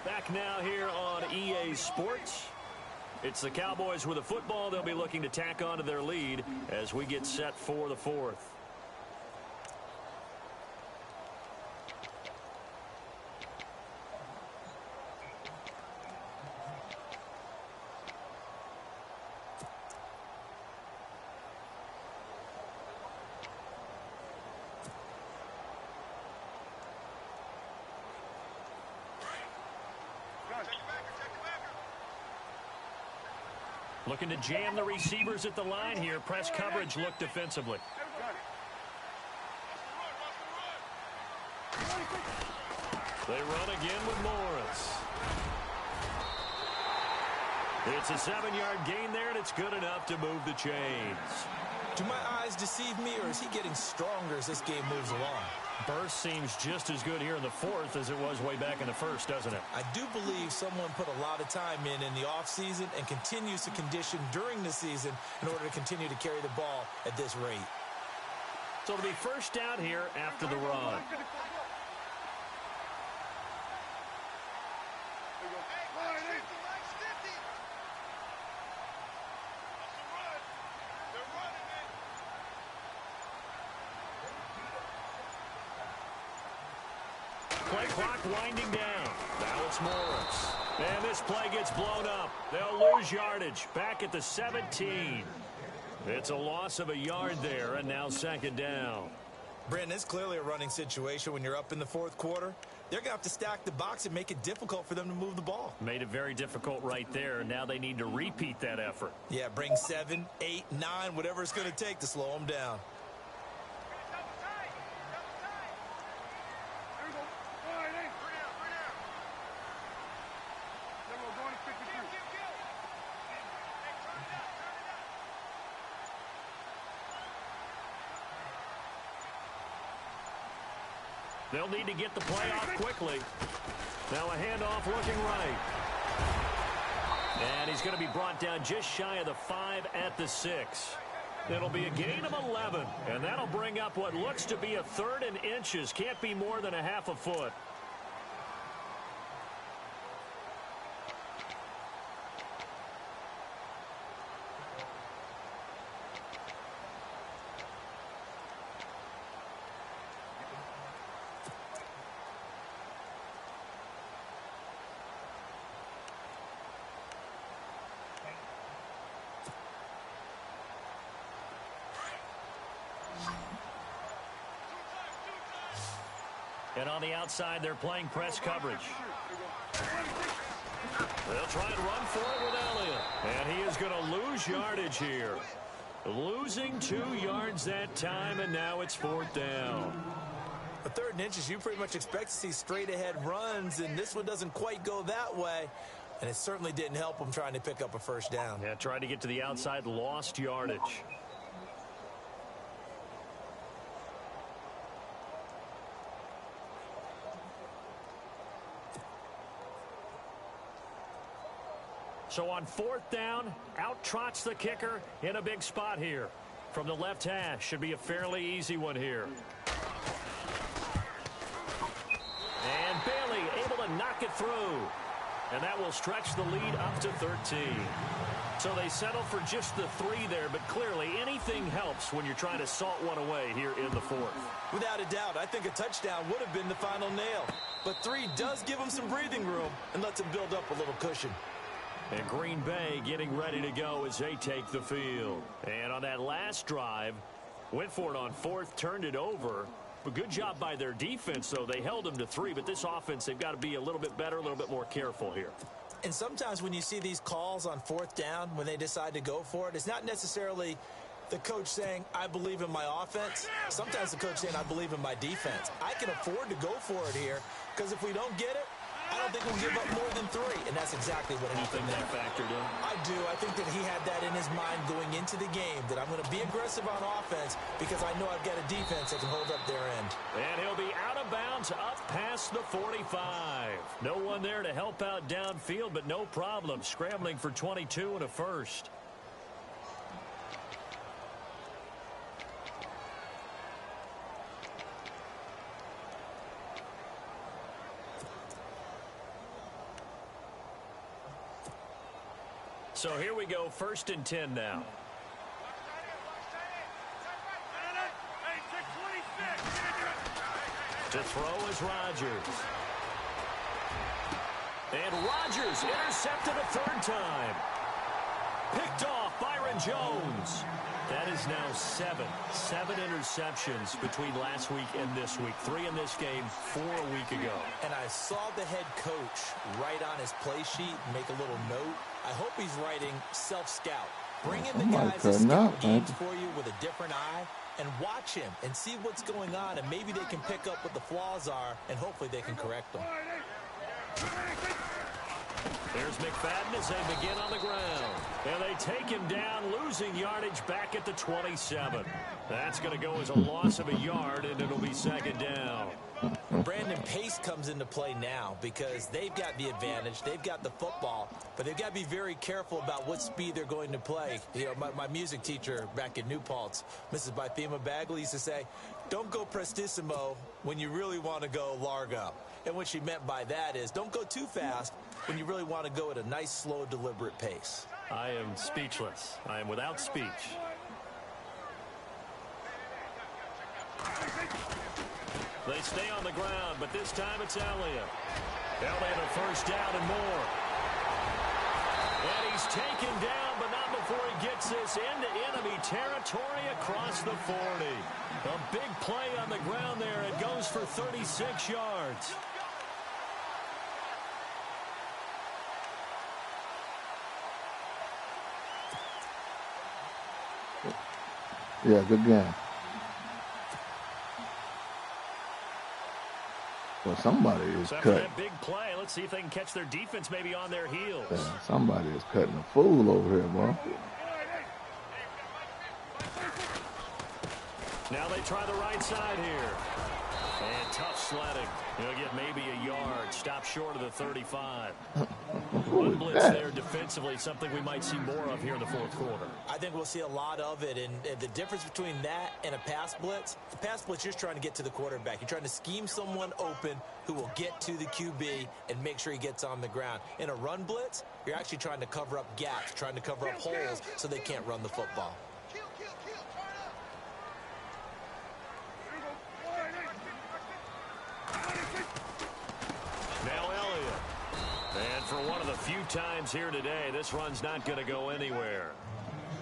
Back now here on EA Sports. It's the Cowboys with a football. They'll be looking to tack on to their lead as we get set for the 4th. Looking to jam the receivers at the line here. Press coverage look defensively. They run again with Morris. It's a 7-yard gain there, and it's good enough to move the chains. Do my eyes deceive me, or is he getting stronger as this game moves along? Burst seems just as good here in the 4th as it was way back in the 1st, doesn't it? I do believe someone put a lot of time in the offseason and continues to condition during the season in order to continue to carry the ball at this rate. So it'll be first down here after the run. Play clock winding down. Now it's Morris. And this play gets blown up. They'll lose yardage. Back at the 17. It's a loss of a yard there, and now second down. Brandon, it's clearly a running situation when you're up in the 4th quarter. They're going to have to stack the box and make it difficult for them to move the ball. Made it very difficult right there. Now they need to repeat that effort. Yeah, bring 7, 8, 9, whatever it's going to take to slow them down. They'll need to get the play off quickly. Now a handoff looking right. And he's going to be brought down just shy of the 5 at the 6. It'll be a gain of 11, and that'll bring up what looks to be a 3rd and inches. Can't be more than a half a foot. And on the outside, they're playing press coverage. They'll try and run for it with Elliott. And he is going to lose yardage here. Losing 2 yards that time, and now it's 4th down. A 3rd and inches, you pretty much expect to see straight-ahead runs, and this one doesn't quite go that way. And it certainly didn't help him trying to pick up a 1st down. Yeah, tried to get to the outside, lost yardage. So on 4th down, out trots the kicker in a big spot here. From the left hash, should be a fairly easy one here. And Bailey able to knock it through. And that will stretch the lead up to 13. So they settle for just the 3 there, but clearly anything helps when you're trying to salt one away here in the 4th. Without a doubt, I think a touchdown would have been the final nail. But 3 does give them some breathing room and lets them build up a little cushion. And Green Bay getting ready to go as they take the field. And on that last drive, went for it on 4th, turned it over. A good job by their defense, though. They held them to 3, but this offense, they've got to be a little bit better, a little bit more careful here. And sometimes when you see these calls on 4th down, when they decide to go for it, it's not necessarily the coach saying, I believe in my offense. Sometimes the coach saying, I believe in my defense. I can afford to go for it here, because if we don't get it, I don't think we'll give up more than 3, and that's exactly what happened there. That factored in? I do. I think that he had that in his mind going into the game, that I'm going to be aggressive on offense because I know I've got a defense that can hold up their end. And he'll be out of bounds up past the 45. No one there to help out downfield, but no problem. Scrambling for 22 and a 1st. So here we go, 1st and 10 now. To throw is Rodgers. And Rodgers intercepted a 3rd time. Picked off Byron Jones. That is now 7 interceptions between last week and this week. 3 in this game, 4 a week ago. And I saw the head coach write on his play sheet, make a little note. I hope he's writing self-scout. Bring in the guys that scout games for you with a different eye and watch him and see what's going on, and maybe they can pick up what the flaws are, and hopefully they can correct them. There's McFadden as they begin on the ground. And they take him down, losing yardage back at the 27. That's going to go as a loss of a yard, and it'll be 2nd down. Brandon, pace comes into play now because they've got the advantage. They've got the football, but they've got to be very careful about what speed they're going to play. You know, my music teacher back in New Paltz, Mrs. Bythema Bagley, used to say, don't go prestissimo when you really want to go largo. And what she meant by that is don't go too fast when you really want to go at a nice, slow, deliberate pace. I am speechless. I am without speech. They stay on the ground, but this time it's Elliott. Elliott a 1st down and more. And he's taken down, but not before he gets this into enemy territory across the 40. A big play on the ground there. It goes for 36 yards. Yeah, good game. Well, somebody is After cutting. that big play, let's see if they can catch their defense maybe on their heels. Yeah, somebody is cutting a fool over here, bro. Now they try the right side here. And tough sledding. He'll get maybe a yard. Stop short of the 35. One blitz there defensively, something we might see more of here in the 4th quarter. I think we'll see a lot of it, and the difference between that and a pass blitz, the pass blitz, you're just trying to get to the quarterback. You're trying to scheme someone open who will get to the QB and make sure he gets on the ground. In a run blitz, you're actually trying to cover up gaps, trying to cover up holes so they can't run the football. Now Elliott. And for one of the few times here today, this run's not going to go anywhere.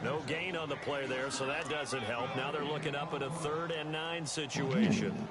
No gain on the play there, so that doesn't help. Now they're looking up at a 3rd and 9 situation.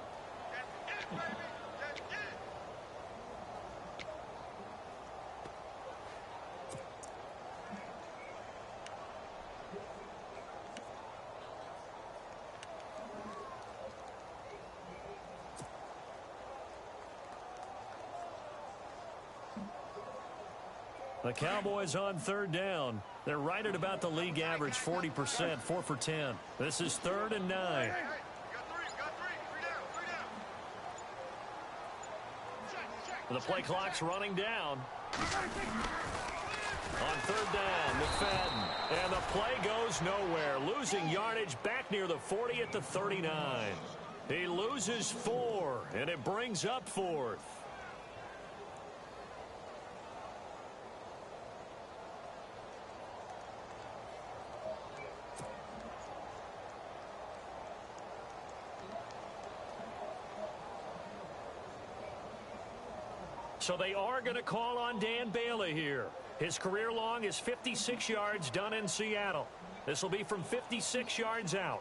The Cowboys on third down. They're right at about the league average, 40%, 4 for 10. This is 3rd and 9. The play clock's running down. On 3rd down, McFadden. And the play goes nowhere. Losing yardage back near the 40 at the 39. He loses 4, and it brings up 4th. So they are going to call on Dan Bailey here. His career long is 56 yards done in Seattle. This will be from 56 yards out.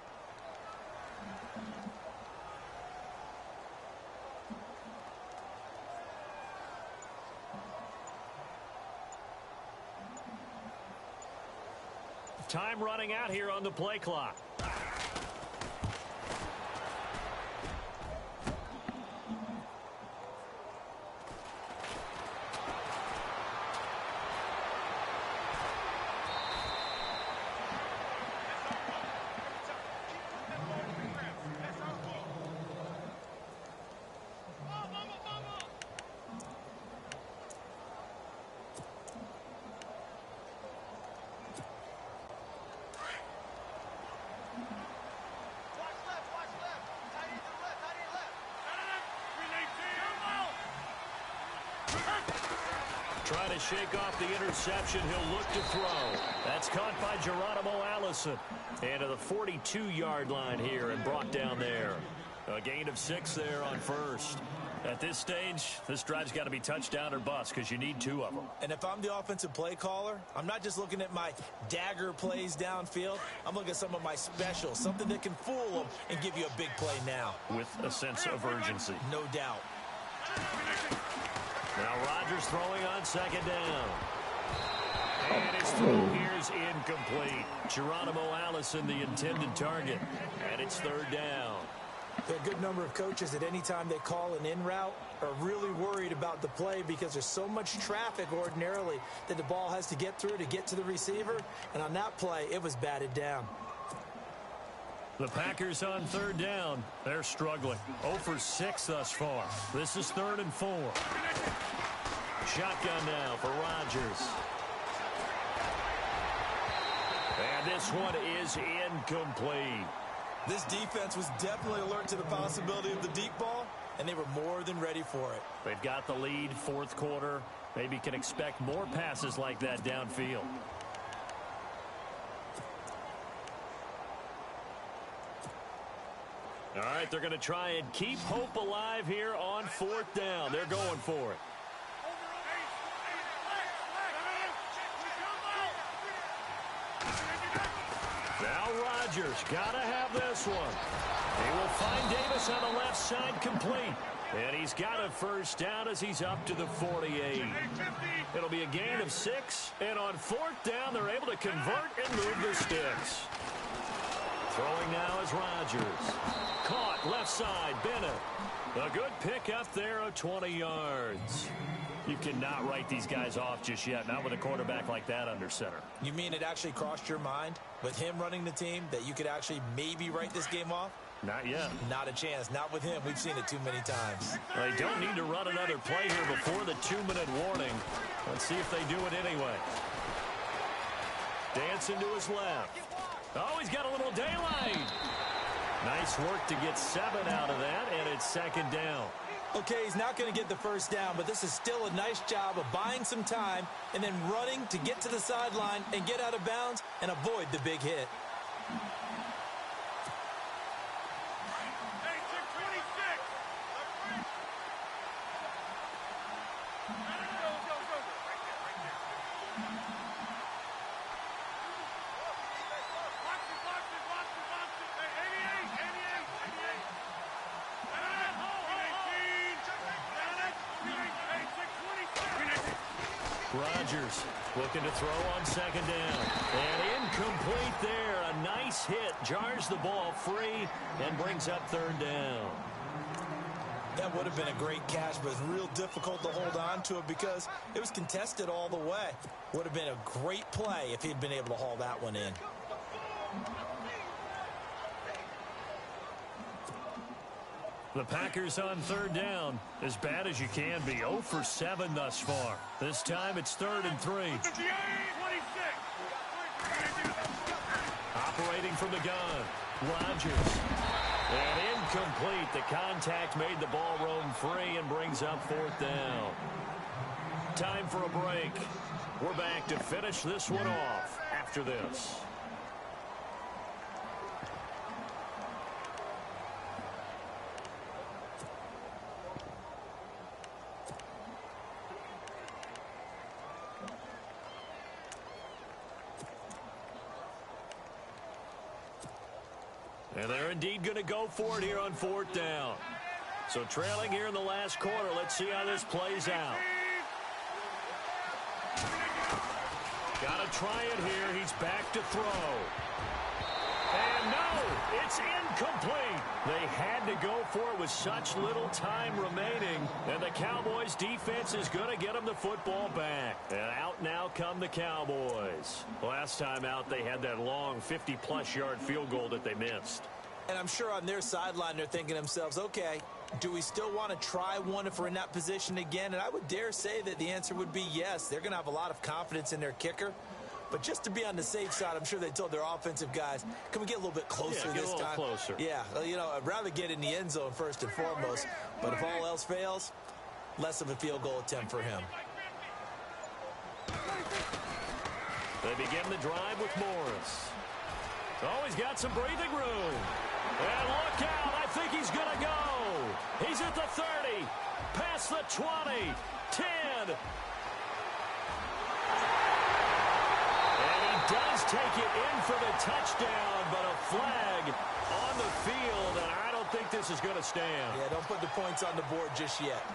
Time running out here on the play clock. Trying to shake off the interception. He'll look to throw. That's caught by Geronimo Allison. And to the 42-yard line here and brought down there. A gain of 6 there on first. At this stage, this drive's got to be touchdown or bust because you need 2 of them. And if I'm the offensive play caller, I'm not just looking at my dagger plays downfield. I'm looking at some of my specials, something that can fool them and give you a big play now. With a sense of urgency. No doubt. Now Rodgers throwing on 2nd down. And his throw here's incomplete. Geronimo Allison, the intended target. And it's 3rd down. There are a good number of coaches at any time they call an in route are really worried about the play because there's so much traffic ordinarily that the ball has to get through to get to the receiver. And on that play, it was batted down. The Packers on 3rd down. They're struggling. 0 for 6 thus far. This is 3rd and 4. Shotgun now for Rodgers. And this one is incomplete. This defense was definitely alert to the possibility of the deep ball, and they were more than ready for it. They've got the lead, 4th quarter. Maybe can expect more passes like that downfield. All right, they're going to try and keep hope alive here on 4th down. They're going for it. Now Rodgers got to have this one. He will find Davis on the left side complete. And he's got a 1st down as he's up to the 48. It'll be a gain of 6. And on 4th down, they're able to convert and move the sticks. Throwing now is Rodgers. Caught left side, Bennett. A good pick up there of 20 yards. You cannot write these guys off just yet, not with a quarterback like that under center. You mean it actually crossed your mind with him running the team that you could actually maybe write this game off? Not yet. Not a chance. Not with him. We've seen it too many times. They don't need to run another play here before the 2-minute warning. Let's see if they do it anyway. Dancing to his left. Oh, he's got a little daylight. Nice work to get 7 out of that, and it's 2nd down. Okay, he's not going to get the 1st down, but this is still a nice job of buying some time and then running to get to the sideline and get out of bounds and avoid the big hit. Rodgers looking to throw on 2nd down. And incomplete there. A nice hit. Jars the ball free and brings up 3rd down. That would have been a great catch, but it's real difficult to hold on to it because it was contested all the way. Would have been a great play if he'd been able to haul that one in. The Packers on third down. As bad as you can be. 0 for 7 thus far. This time it's 3rd and 3. Operating from the gun. Rodgers. And incomplete. The contact made the ball roam free and brings up 4th down. Time for a break. We're back to finish this one off after this. And they're indeed going to go for it here on 4th down. So trailing here in the last quarter. Let's see how this plays out. Got to try it here. He's back to throw. And no, it's incomplete. They had to go for it with such little time remaining. And the Cowboys defense is going to get them the football back. And out now come the Cowboys. Last time out, they had that long 50-plus yard field goal that they missed. And I'm sure on their sideline, they're thinking to themselves, okay, do we still want to try one if we're in that position again? And I would dare say that the answer would be yes. They're going to have a lot of confidence in their kicker. But just to be on the safe side, I'm sure they told their offensive guys, can we get a little bit closer this time? Yeah, get a little closer. Yeah, you know, I'd rather get in the end zone first and foremost. But if all else fails, less of a field goal attempt for him. They begin the drive with Morris. Oh, he's got some breathing room. And look out, I think he's going to go. He's at the 30, past the 20, 10. Does take it in for the touchdown, but a flag on the field, and I don't think this is going to stand. Yeah, don't put the points on the board just yet.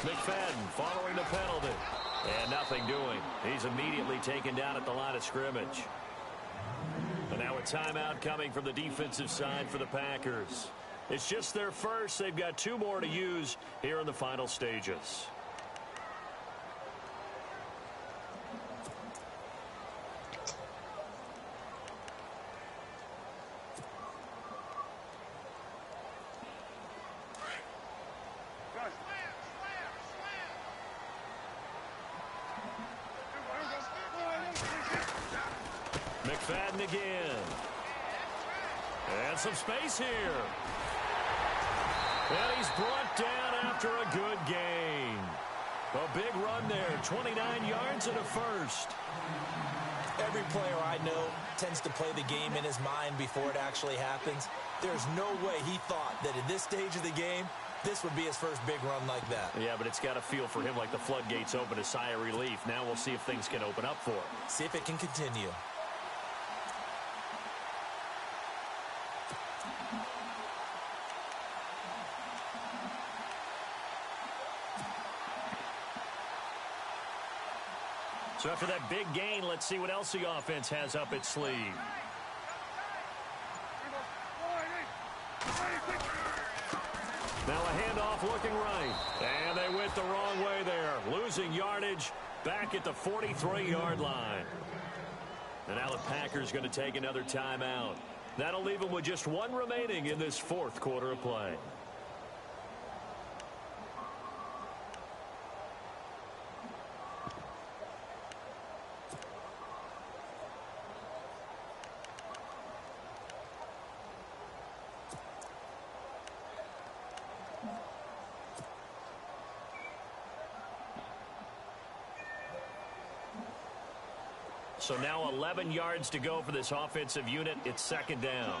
McFadden following the penalty. And nothing doing. He's immediately taken down at the line of scrimmage. And now a timeout coming from the defensive side for the Packers. It's just their first. They've got 2 more to use here in the final stages. McFadden again. And some space here. And he's brought down after a good gain. A big run there. 29 yards and a first. Every player I know tends to play the game in his mind before it actually happens. There's no way he thought that at this stage of the game, this would be his first big run like that. Yeah, but it's got to feel for him like the floodgates open, a sigh of relief. Now we'll see if things can open up for him. See if it can continue. So after that big gain, let's see what else the offense has up its sleeve. Now a handoff looking right. And they went the wrong way there. Losing yardage back at the 43-yard line. And now the Packers going to take another timeout. That'll leave them with just 1 remaining in this 4th quarter of play. So now 11 yards to go for this offensive unit. It's second down.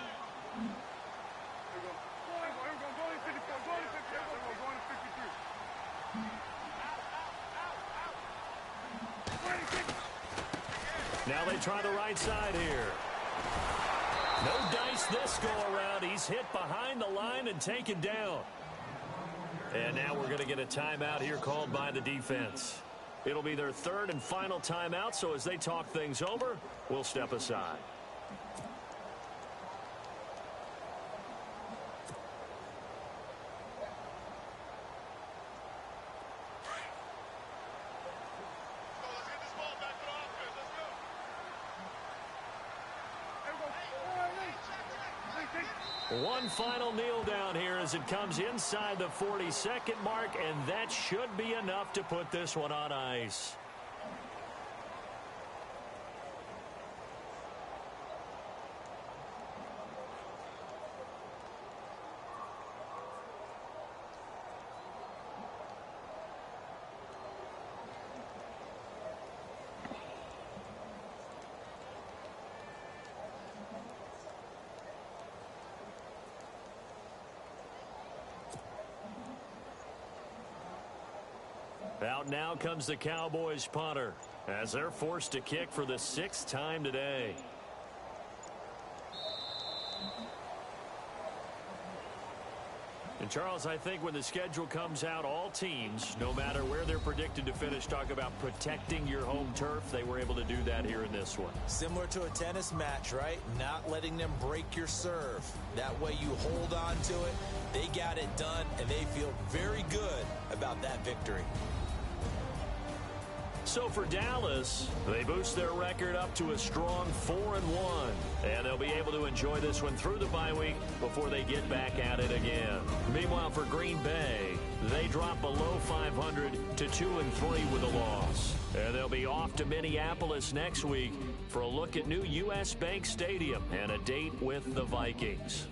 Now they try the right side here. No dice this go-around. He's hit behind the line and taken down. And now we're going to get a timeout here called by the defense. It'll be their third and final timeout, so as they talk things over, we'll step aside. One final kneel down here as it comes inside the 40-second mark, and that should be enough to put this one on ice. Out now comes the Cowboys punter as they're forced to kick for the 6th time today. And Charles, I think when the schedule comes out, all teams, no matter where they're predicted to finish, talk about protecting your home turf. They were able to do that here in this one. Similar to a tennis match, right? Not letting them break your serve. That way you hold on to it. They got it done, and they feel very good about that victory. So for Dallas, they boost their record up to a strong 4-1. And they'll be able to enjoy this one through the bye week before they get back at it again. Meanwhile, for Green Bay, they drop below 500 to 2-3 with a loss. And they'll be off to Minneapolis next week for a look at new U.S. Bank Stadium and a date with the Vikings.